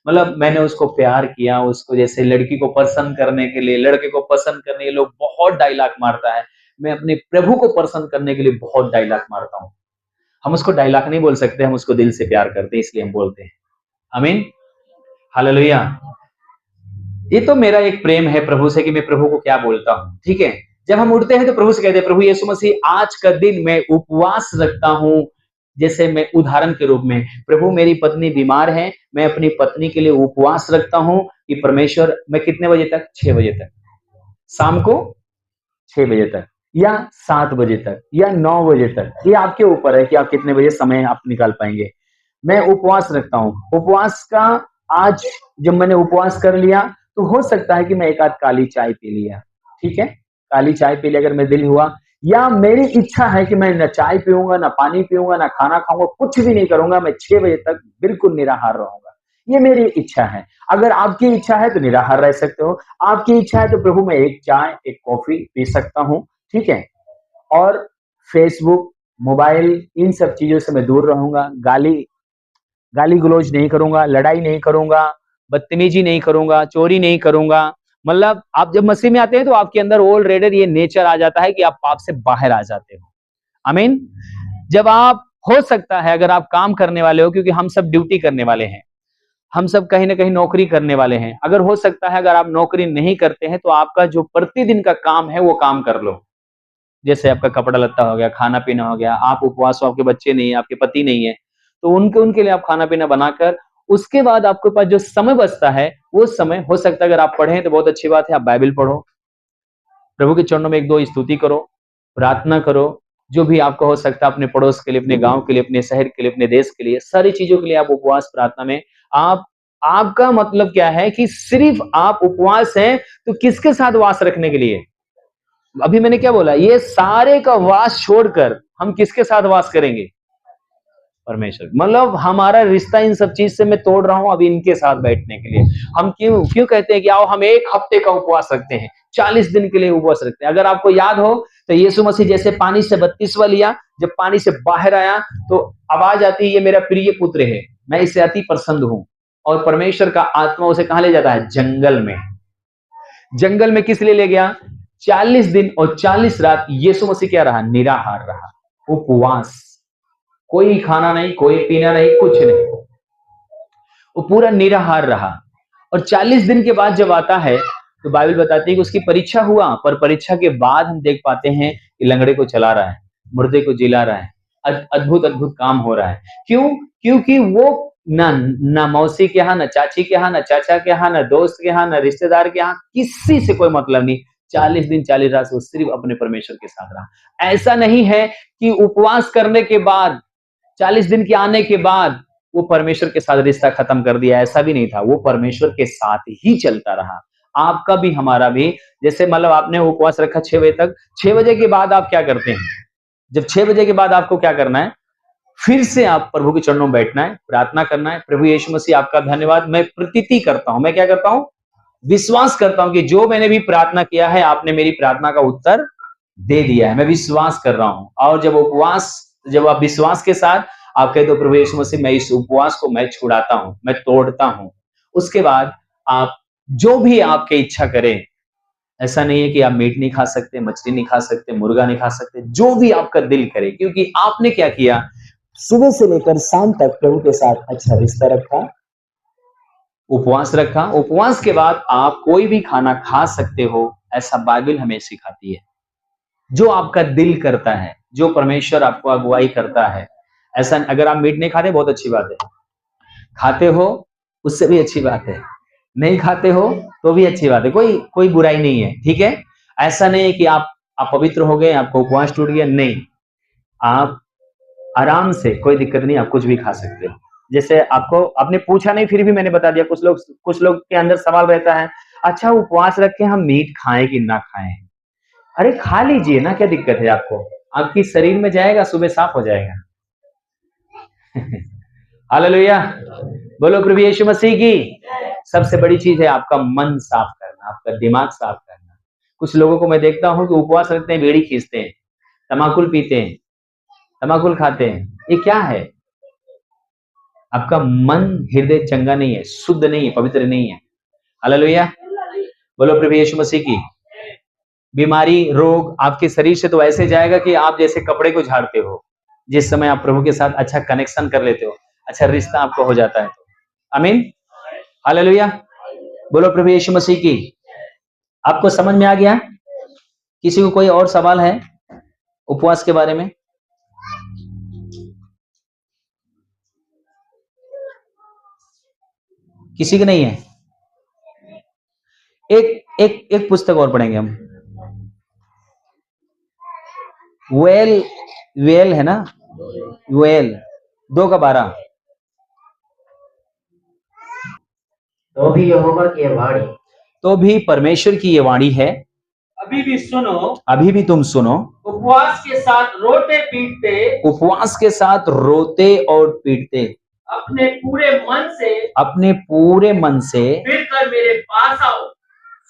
मतलब मैंने उसको प्यार किया, उसको जैसे लड़की को पसंद करने के लिए, लड़के को पसंद करने के लिए लोग बहुत डायलॉग मारता है, मैं अपने प्रभु को पसंद करने के लिए बहुत डायलॉग मारता हूँ। हम उसको डायलॉग नहीं बोल सकते, हम उसको दिल से प्यार करते हैं, इसलिए हम बोलते हैं। आमीन, हालेलुया। ये तो मेरा एक प्रेम है प्रभु से कि मैं प्रभु को क्या बोलता हूँ। ठीक है, जब हम उठते हैं तो प्रभु से कहते हैं, प्रभु यीशु मसीह आज का दिन मैं उपवास रखता हूँ। जैसे मैं उदाहरण के रूप में, प्रभु मेरी पत्नी बीमार है, मैं अपनी पत्नी के लिए उपवास रखता हूँ कि परमेश्वर, मैं कितने बजे तक? 6 बजे तक, शाम को 6 बजे तक या 7 बजे तक या 9 बजे तक, ये आपके ऊपर है कि आप कितने बजे समय आप निकाल पाएंगे। मैं उपवास रखता हूँ। उपवास का आज जब मैंने उपवास कर लिया तो हो सकता है कि मैं एक आध काली चाय पी लिया। ठीक है, काली चाय पी लिया अगर मेरे दिल हुआ, या मेरी इच्छा है कि मैं न चाय पीऊंगा, ना पानी पीऊंगा, ना खाना खाऊंगा, कुछ भी नहीं करूंगा, मैं 6 बजे तक बिल्कुल निराहार रहूंगा, ये मेरी इच्छा है। अगर आपकी इच्छा है तो निराहार रह सकते हो, आपकी इच्छा है तो प्रभु मैं एक चाय एक कॉफी पी सकता हूँ। ठीक है, और फेसबुक, मोबाइल, इन सब चीजों से मैं दूर रहूंगा। गाली गलौज नहीं करूंगा, लड़ाई नहीं करूंगा, बदतमीजी नहीं करूंगा, चोरी नहीं करूंगा। मतलब आप जब मसीह में आते हैं तो आपके अंदर ऑलरेडी ये नेचर आ जाता है कि आप पाप से बाहर आ जाते हो। आमीन। जब आप, हो सकता है अगर आप काम करने वाले हो, क्योंकि हम सब ड्यूटी करने वाले हैं, हम सब कहीं ना कहीं नौकरी करने वाले हैं। अगर हो सकता है अगर आप नौकरी नहीं करते हैं तो आपका जो प्रतिदिन का काम है वो काम कर लो। जैसे आपका कपड़ा लत्ता हो गया, खाना पीना हो गया, आप उपवास हो, आपके बच्चे नहीं है, आपके पति नहीं है, तो उनके उनके लिए आप खाना पीना बनाकर उसके बाद आपके पास जो समय बचता है वो समय हो सकता है अगर आप पढ़ें तो बहुत अच्छी बात है, आप बाइबल पढ़ो, प्रभु के चरणों में एक दो स्तुति करो, प्रार्थना करो, जो भी आपको हो सकता है अपने पड़ोस के लिए, अपने गांव के लिए, अपने शहर के लिए, अपने देश के लिए, सारी चीजों के लिए आप उपवास प्रार्थना में आप आपका मतलब क्या है कि सिर्फ आप उपवास हैं तो किसके साथ वास रखने के लिए? अभी मैंने क्या बोला? ये सारे का वास छोड़कर हम किसके साथ वास करेंगे? परमेश्वर। मतलब हमारा रिश्ता इन सब चीज से मैं तोड़ रहा हूं अभी इनके साथ बैठने के लिए। हम क्यों क्यों कहते हैं कि आओ हम एक हफ्ते का उपवास रखते हैं, 40 दिन के लिए उपवास रखते हैं। अगर आपको याद हो तो यीशु मसीह जैसे पानी से बपतिस्मा लिया, जब पानी से बाहर आया तो आवाज आती है, ये मेरा प्रिय पुत्र है, मैं इससे अति प्रसन्न हूं। और परमेश्वर का आत्मा उसे कहां ले जाता है? जंगल में। जंगल में किस लिए ले गया? 40 दिन और 40 रात यीशु मसीह क्या रहा? निराहार रहा, उपवास, कोई खाना नहीं, कोई पीना नहीं, कुछ नहीं, वो पूरा निराहार रहा। और 40 दिन के बाद जब आता है तो बाइबल बताती है कि उसकी परीक्षा हुआ, पर परीक्षा के बाद हम देख पाते हैं कि लंगड़े को चला रहा है, मुर्दे को जिला रहा है, अद्भुत अद्भुत काम हो रहा है। क्यों? क्योंकि वो ना मौसी के यहाँ, ना चाची के यहाँ, ना चाचा के यहाँ, ना दोस्त के यहाँ, ना रिश्तेदार के यहाँ, किसी से कोई मतलब नहीं। 40 दिन 40 रात वो सिर्फ अपने परमेश्वर के साथ रहा। ऐसा नहीं है कि उपवास करने के बाद 40 दिन के आने के बाद वो परमेश्वर के साथ रिश्ता खत्म कर दिया, ऐसा भी नहीं था। वो परमेश्वर के साथ ही चलता रहा। आपका भी हमारा भी, जैसे मतलब आपने उपवास रखा 6 बजे तक, 6 बजे के बाद आप क्या करते हैं? जब 6 बजे के बाद आपको क्या करना है? फिर से आप प्रभु के चरणों में बैठना है, प्रार्थना करना है, प्रभु यीशु मसीह आपका धन्यवाद, मैं प्रतीति करता हूं, मैं क्या करता हूं? विश्वास करता हूं कि जो मैंने भी प्रार्थना किया है आपने मेरी प्रार्थना का उत्तर दे दिया है, मैं विश्वास कर रहा हूं। और जब आप विश्वास के साथ आप कहते हो प्रभु यीशु मसीह मैं इस उपवास को मैं छुड़ाता हूं, मैं तोड़ता हूं, उसके बाद आप जो भी आपकी इच्छा करें, ऐसा नहीं है कि आप मीट नहीं खा सकते, मछली नहीं खा सकते, मुर्गा नहीं खा सकते, जो भी आपका दिल करे, क्योंकि आपने क्या किया? सुबह से लेकर शाम तक प्रभु के साथ अच्छा रिश्ता रखा, उपवास रखा। उपवास के बाद आप कोई भी खाना खा सकते हो, ऐसा बाइबल हमें सिखाती है। जो आपका दिल करता है, जो परमेश्वर आपको अगुवाई करता है, ऐसा अगर आप मीट नहीं खाते बहुत अच्छी बात है, खाते हो उससे भी अच्छी बात है, नहीं खाते हो तो भी अच्छी बात है, कोई कोई बुराई नहीं है, ठीक है। ऐसा नहीं है कि आप पवित्र हो गए, आपको उपवास टूट गया, नहीं, आप आराम से, कोई दिक्कत नहीं, आप कुछ भी खा सकते हो। जैसे आपने पूछा नहीं फिर भी मैंने बता दिया। कुछ लोग के अंदर सवाल रहता है, अच्छा उपवास रख के हम मीट खाएं कि ना खाएं? अरे खा लीजिए ना, क्या दिक्कत है आपको? आपकी शरीर में जाएगा, सुबह साफ हो जाएगा। हालेलुया, बोलो प्रभु यीशु मसीह की। सबसे बड़ी चीज है आपका मन साफ करना, आपका दिमाग साफ करना। कुछ लोगों को मैं देखता हूं कि उपवास रखते हैं, बीड़ी खींचते हैं, तमाकुल पीते हैं, तमाकुल खाते हैं, ये क्या है? आपका मन हृदय चंगा नहीं है, शुद्ध नहीं है, पवित्र नहीं है। हालेलुया, बोलो प्रभु यीशु मसीह की। बीमारी, रोग आपके शरीर से तो ऐसे जाएगा कि आप जैसे कपड़े को झाड़ते हो, जिस समय आप प्रभु के साथ अच्छा कनेक्शन कर लेते हो, अच्छा रिश्ता आपको हो जाता है तो। आमीन, हालेलुया, बोलो प्रभु यीशु मसीह की। आपको समझ में आ गया? किसी को कोई और सवाल है उपवास के बारे में? किसी के नहीं है? एक पुस्तक और पढ़ेंगे हम, वेल वेल है ना, वेल 2:12। तो भी यहोवा की ये वाणी, तो भी परमेश्वर की ये वाणी है, अभी भी सुनो, अभी भी तुम सुनो, उपवास के साथ रोते पीटते, उपवास के साथ रोते और पीटते, अपने पूरे मन से, अपने पूरे मन से फिर कर मेरे पास आओ,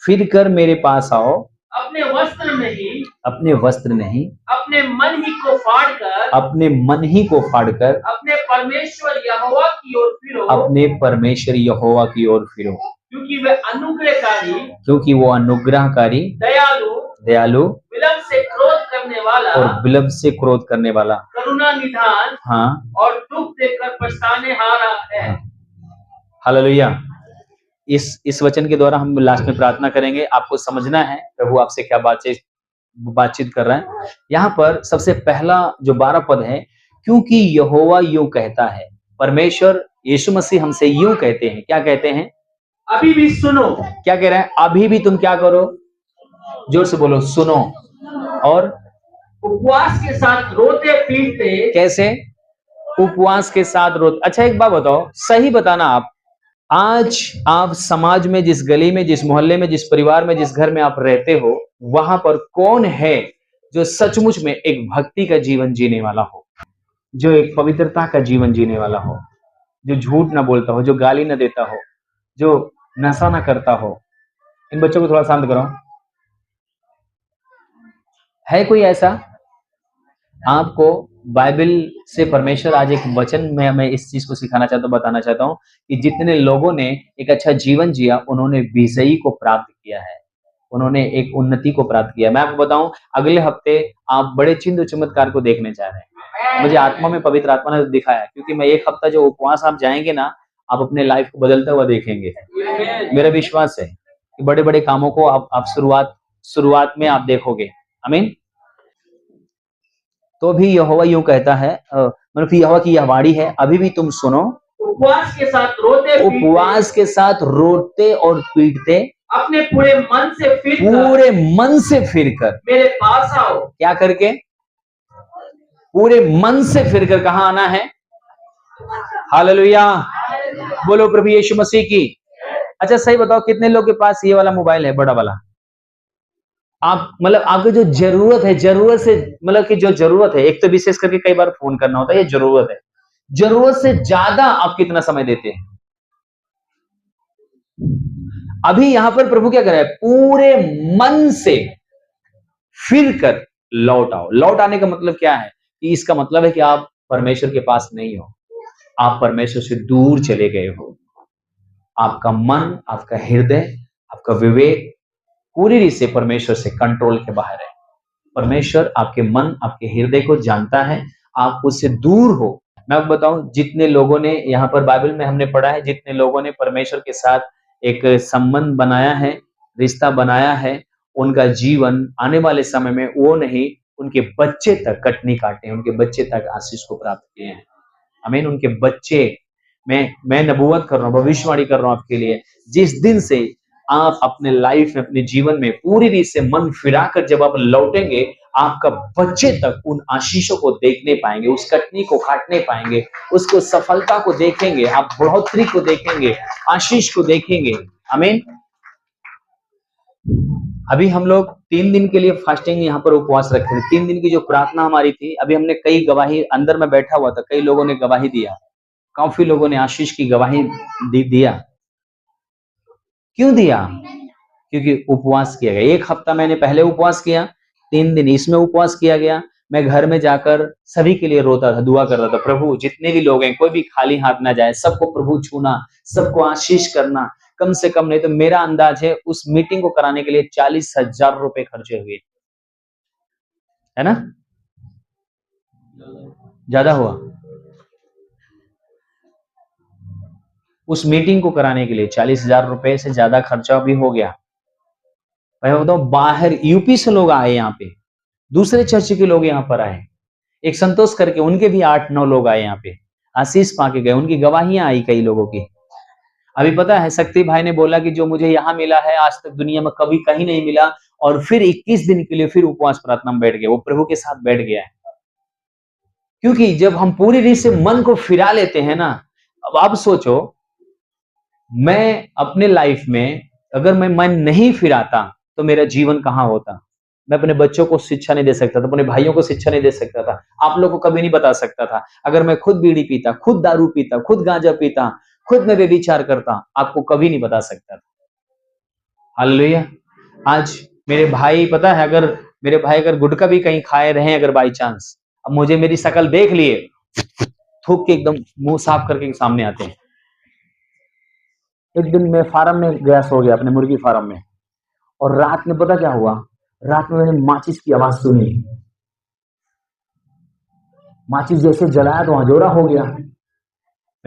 फिर कर मेरे पास आओ, अपने वस्त्र नहीं, अपने वस्त्र नहीं, अपने मन ही को फाड़ कर, अपने मन ही को फाड़कर अपने परमेश्वर यहोवा की ओर फिरो, अपने परमेश्वर यहोवा की ओर फिरो, क्योंकि वे अनुग्रहकारी, क्योंकि वो अनुग्रहकारी, दयालु, दयालु विलंब से क्रोध करने वाला और विलंब से क्रोध करने वाला, करुणा निधान हाँ, और दुख देकर पछताने हारा है। हालेलुया। इस वचन के द्वारा हम लास्ट में प्रार्थना करेंगे। आपको समझना है प्रभु आपसे क्या बातचीत कर रहा है। यहाँ पर सबसे पहला जो 12 पद है, क्योंकि यहोवा यूं कहता है, परमेश्वर यीशु मसीह हमसे यूं कहते हैं। क्या कहते हैं? अभी भी सुनो। क्या कह रहे हैं? अभी भी तुम क्या करो? जोर से बोलो, सुनो। और उपवास के साथ रोते पीटते। कैसे? उपवास के साथ रोते। अच्छा एक बात बताओ, सही बताना आप, आज आप समाज में, जिस गली में, जिस मोहल्ले में, जिस परिवार में, जिस घर में आप रहते हो, वहां पर कौन है जो सचमुच में एक भक्ति का जीवन जीने वाला हो, जो एक पवित्रता का जीवन जीने वाला हो, जो झूठ ना बोलता हो, जो गाली ना देता हो, जो नशा ना करता हो? इन बच्चों को थोड़ा शांत करो। है कोई ऐसा? आपको बाइबल से परमेश्वर आज एक वचन में मैं इस चीज को सिखाना चाहता हूं, बताना चाहता हूं कि जितने लोगों ने एक अच्छा जीवन जिया, उन्होंने विजयी को प्राप्त किया है, उन्होंने एक उन्नति को प्राप्त किया। मैं आपको बताऊं, अगले हफ्ते आप बड़े चिन्ह चमत्कार को देखने जा रहे हैं। मुझे आत्मा में पवित्र आत्मा ने दिखाया, क्योंकि मैं एक हफ्ता जो उपवास आप जाएंगे ना, आप अपने लाइफ को बदलता हुआ देखेंगे। मेरा विश्वास है कि बड़े बड़े कामों को आप शुरुआत में आप देखोगे। आमीन। तो भी यहोवा यूं कहता है, मतलब कि यहोवा की यह वाणी है, अभी भी तुम सुनो। उपवास के साथ रोते और पीटते अपने पूरे मन से फिरकर मेरे पास आओ। क्या करके? पूरे मन से फिरकर कहां आना है? हालेलुया। बोलो प्रभु यीशु मसीह की। अच्छा सही बताओ, कितने लोग के पास ये वाला मोबाइल है, बड़ा वाला? आप मतलब आपको जो जरूरत है, जरूरत से मतलब कि जो जरूरत है, एक तो विशेष करके कई बार फोन करना होता है, ये जरूरत है, जरूरत से ज्यादा आप कितना समय देते हैं? अभी यहां पर प्रभु क्या कर रहा है? पूरे मन से फिर कर लौट आओ। लौट आने का मतलब क्या है? कि इसका मतलब है कि आप परमेश्वर के पास नहीं हो, आप परमेश्वर से दूर चले गए हो। आपका मन, आपका हृदय, आपका विवेक पूरी रीत से परमेश्वर से कंट्रोल के बाहर है। परमेश्वर आपके मन, आपके हृदय को जानता है, आप उससे दूर हो। मैं आपको बताऊं, जितने लोगों ने यहाँ पर बाइबल में हमने पढ़ा है, जितने लोगों ने परमेश्वर के साथ एक संबंध बनाया है, रिश्ता बनाया है, उनका जीवन आने वाले समय में वो नहीं, उनके बच्चे तक कटनी काटे, उनके बच्चे तक आशीष को प्राप्त किए हैं। आमीन। उनके बच्चे, मैं नबूवत कर रहा हूँ, भविष्यवाणी कर रहा हूँ आपके लिए, जिस दिन से आप अपने लाइफ में, अपने जीवन में पूरी रीत से मन फिराकर जब आप लौटेंगे, आपका बच्चे तक उन आशीषों को देखने पाएंगे, उस कटनी को काटने पाएंगे, उसको सफलता को देखेंगे, आप बढ़ोतरी को देखेंगे, आशीष को देखेंगे। आमीन। अभी हम लोग 3 दिन के लिए फास्टिंग यहाँ पर उपवास रखे थे। 3 दिन की जो प्रार्थना हमारी थी, अभी हमने कई गवाही, अंदर में बैठा हुआ था, कई लोगों ने गवाही दिया, काफी लोगों ने आशीष की गवाही दिया। क्यों दिया? क्योंकि उपवास किया गया। 1 हफ्ता मैंने पहले उपवास किया, 3 दिन इसमें उपवास किया गया। मैं घर में जाकर सभी के लिए रोता था, दुआ कर रहा था, प्रभु जितने भी लोग हैं, कोई भी खाली हाथ ना जाए, सबको प्रभु छूना, सबको आशीष करना। कम से कम नहीं तो मेरा अंदाज है उस मीटिंग को कराने के लिए 40,000 रुपए खर्चे हुए, है ना? ज्यादा हुआ? उस मीटिंग को कराने के लिए 40,000 रुपए से ज्यादा खर्चा भी हो गया। मैं बताऊं, बाहर यूपी से लोग आए, यहाँ पे दूसरे चर्च के लोग यहाँ पर आए, एक संतोष करके उनके भी 8-9 लोग आए यहाँ पे, आशीष पाके गए, उनकी गवाहियां आई कई लोगों की। अभी पता है, शक्ति भाई ने बोला कि जो मुझे यहाँ मिला है आज तक दुनिया में कभी कहीं नहीं मिला, और फिर 21 दिन के लिए फिर उपवास प्रार्थना में बैठ गया, वो प्रभु के साथ बैठ गया है। क्योंकि जब हम पूरी रीत से मन को फिरा लेते हैं ना, अब आप सोचो, मैं अपने लाइफ में अगर मैं मन नहीं फिराता तो मेरा जीवन कहाँ होता? मैं अपने बच्चों को शिक्षा नहीं दे सकता था, अपने भाइयों को शिक्षा नहीं दे सकता था, आप लोगों को कभी नहीं बता सकता था। अगर मैं खुद बीड़ी पीता, खुद दारू पीता, खुद गांजा पीता, खुद मैं व्यभिचार करता, आपको कभी नहीं बता सकता था। हालेलुया। आज मेरे भाई, पता है, अगर मेरे भाई अगर गुटखा भी कहीं खाए रहे अगर बाई चांस, अब मुझे मेरी शक्ल देख लिए, थूक के एकदम मुंह साफ करके सामने आते हैं। एक दिन मैं फार्म में गया, सो गया अपने मुर्गी फार्म में, और रात में पता क्या हुआ? रात में मैंने माचिस की आवाज सुनी, माचिस जैसे जलाया तो अंजोरा हो गया।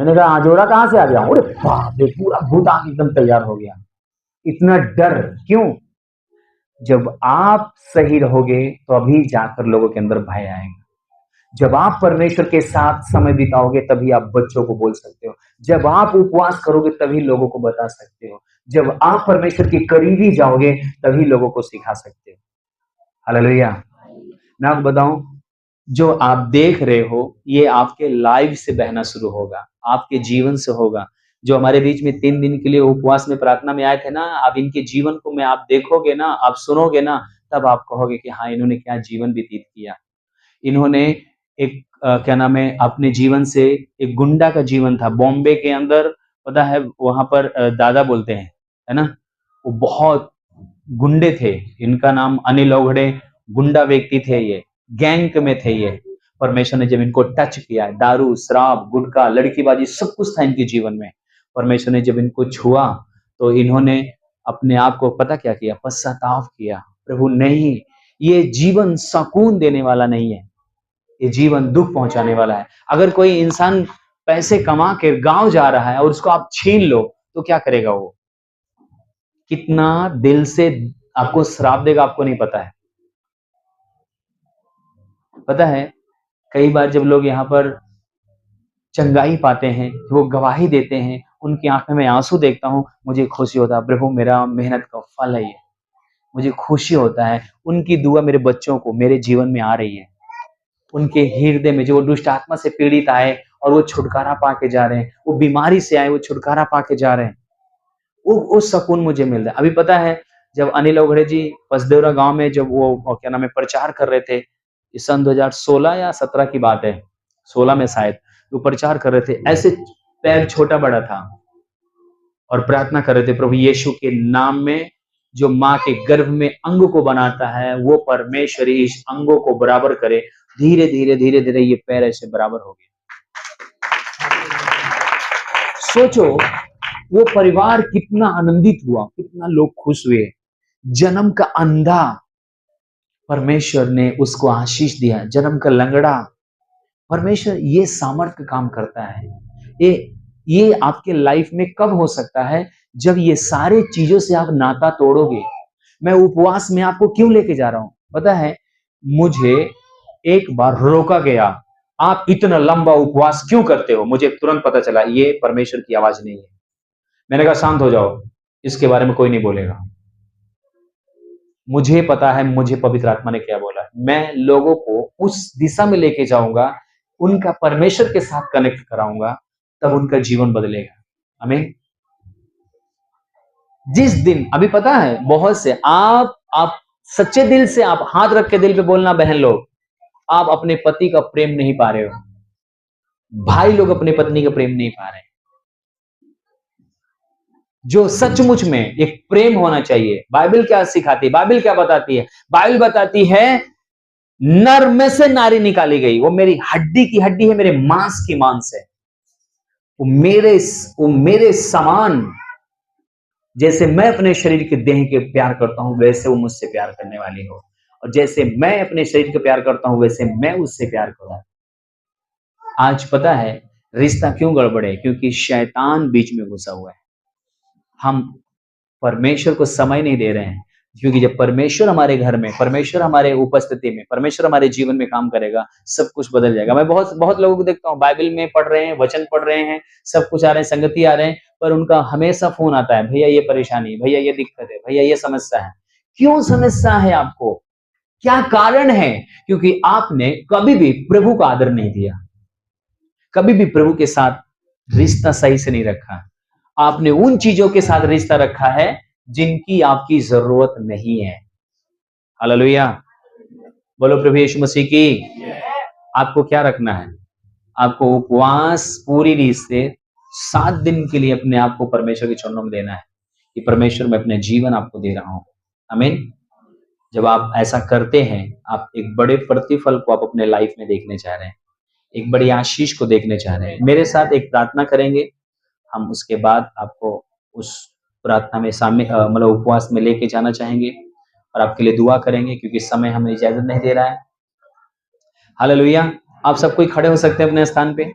मैंने कहा आजोरा कहाँ से आ गया? अरे बाप रे, पूरा भूतान एकदम तैयार हो गया। इतना डर क्यों? जब आप सही रहोगे तो अभी जाकर लोगों के अंदर भय आएगा। जब आप परमेश्वर के साथ समय बिताओगे तभी आप बच्चों को बोल सकते हो। जब आप उपवास करोगे तभी लोगों को बता सकते हो। जब आप परमेश्वर के करीबी जाओगे तभी लोगों को सिखा सकते हो। हालेलुया। मैं आपको बताऊं, जो आप देख रहे हो ये आपके लाइव से बहना शुरू होगा, आपके जीवन से होगा। जो हमारे बीच में 3 दिन के लिए उपवास में प्रार्थना में आए थे ना, अब इनके जीवन को में आप देखोगे ना, आप सुनोगे ना, तब आप कहोगे कि हाँ, इन्होंने क्या जीवन व्यतीत किया। इन्होंने एक क्या नाम है, अपने जीवन से एक गुंडा का जीवन था बॉम्बे के अंदर, पता है वहां पर दादा बोलते हैं, है ना, वो बहुत गुंडे थे। इनका नाम अनिल अवघड़े, गुंडा व्यक्ति थे ये, गैंग में थे ये। परमेश्वर ने जब इनको टच किया, दारू, शराब, गुटखा, लड़कीबाजी सब कुछ था इनके जीवन में। परमेश्वर ने जब इनको छुआ तो इन्होंने अपने आप को पता क्या किया? पश्चाताप किया। प्रभु नहीं, ये जीवन सुकून देने वाला नहीं है, ये जीवन दुख पहुंचाने वाला है। अगर कोई इंसान पैसे कमा के गांव जा रहा है और उसको आप छीन लो तो क्या करेगा वो? कितना दिल से आपको श्राप देगा आपको नहीं पता है। पता है कई बार जब लोग यहाँ पर चंगाई पाते हैं, वो गवाही देते हैं, उनकी आंखों में आंसू देखता हूँ, मुझे खुशी होता है, प्रभु मेरा मेहनत का फल है ये। मुझे खुशी होता है, उनकी दुआ मेरे बच्चों को मेरे जीवन में आ रही है। उनके हृदय में जो वो दुष्ट आत्मा से पीड़ित आए और वो छुटकारा पाके जा रहे हैं, वो बीमारी से आए वो छुटकारा पाके जा रहे हैं, वो सुकून मुझे मिल रहा है। अभी पता है जब अनिल अवघड़े जी पसदेवरा गांव में जब वो क्या नाम है प्रचार कर रहे थे, इस सन 2016 या 17 की बात है, 16 में शायद, वो प्रचार कर रहे थे, ऐसे पैर छोटा बड़ा था और प्रार्थना कर रहे थे, प्रभु यीशु के नाम में जो माँ के गर्भ में अंग को बनाता है वो परमेश्वर इस अंगों को बराबर करे। धीरे धीरे धीरे धीरे ये पैर ऐसे बराबर हो गए। सोचो वो परिवार कितना आनंदित हुआ, कितना लोग खुश हुए। जन्म का अंधा परमेश्वर ने उसको आशीष दिया, जन्म का लंगड़ा। परमेश्वर ये सामर्थ्य काम करता है। ये आपके लाइफ में कब हो सकता है? जब ये सारे चीजों से आप नाता तोड़ोगे। मैं उपवास में आपको क्यों लेके जा रहा हूं पता है? मुझे एक बार रोका गया, आप इतना लंबा उपवास क्यों करते हो? मुझे तुरंत पता चला ये परमेश्वर की आवाज नहीं है। मैंने कहा शांत हो जाओ, इसके बारे में कोई नहीं बोलेगा। मुझे पता है मुझे पवित्र आत्मा ने क्या बोला। मैं लोगों को उस दिशा में लेके जाऊंगा, उनका परमेश्वर के साथ कनेक्ट कराऊंगा, तब उनका जीवन बदलेगा। आमीन। जिस दिन अभी पता है बहुत से आप सच्चे दिल से आप हाथ रख के दिल पे बोलना, बहन लोग आप अपने पति का प्रेम नहीं पा रहे हो, भाई लोग अपने पत्नी का प्रेम नहीं पा रहे। जो सचमुच में एक प्रेम होना चाहिए। बाइबल क्या सिखाती है? बाइबल क्या बताती है? बाइबल बताती है नर में से नारी निकाली गई, वो मेरी हड्डी की हड्डी है, मेरे मांस की मांस है। वो मेरे समान, जैसे मैं अपने शरीर के देह के प्यार करता हूं वैसे वो मुझसे प्यार करने वाली हो, और जैसे मैं अपने शरीर के प्यार करता हूं वैसे मैं उससे प्यार करूं। आज पता है रिश्ता क्यों गड़बड़ है? क्योंकि शैतान बीच में घुसा हुआ है। हम परमेश्वर को समय नहीं दे रहे हैं, क्योंकि जब परमेश्वर हमारे घर में, परमेश्वर हमारे उपस्थिति में, परमेश्वर हमारे जीवन में काम करेगा, सब कुछ बदल जाएगा। मैं बहुत लोगों को देखता हूँ बाइबल में पढ़ रहे हैं, वचन पढ़ रहे हैं, सब कुछ आ रहे हैं, संगति आ रहे हैं, पर उनका हमेशा फोन आता है, भैया ये परेशानी, भैया ये दिक्कत है, भैया ये समस्या है। क्यों समस्या है आपको? क्या कारण है? क्योंकि आपने कभी भी प्रभु का आदर नहीं दिया, कभी भी प्रभु के साथ रिश्ता सही से नहीं रखा। आपने उन चीजों के साथ रिश्ता रखा है जिनकी आपकी जरूरत नहीं है। हालेलुया, बोलो प्रभु यीशु मसीह की। आपको क्या रखना है? आपको उपवास पूरी रीत से 7 दिन के लिए अपने आप को परमेश्वर के चरणों में देना है कि परमेश्वर मैं अपने जीवन आपको दे रहा हूं। आमीन। जब आप ऐसा करते हैं, आप एक बड़े प्रतिफल को आप अपने लाइफ में देखने चाह रहे हैं, एक बड़ी आशीष को देखने चाह रहे हैं। मेरे साथ एक प्रार्थना करेंगे, हम उसके बाद आपको उस प्रार्थना में सामने मतलब उपवास में लेके जाना चाहेंगे और आपके लिए दुआ करेंगे, क्योंकि समय हमें इजाजत नहीं दे रहा है। हालेलुया। आप सब कोई खड़े हो सकते हैं अपने स्थान पे।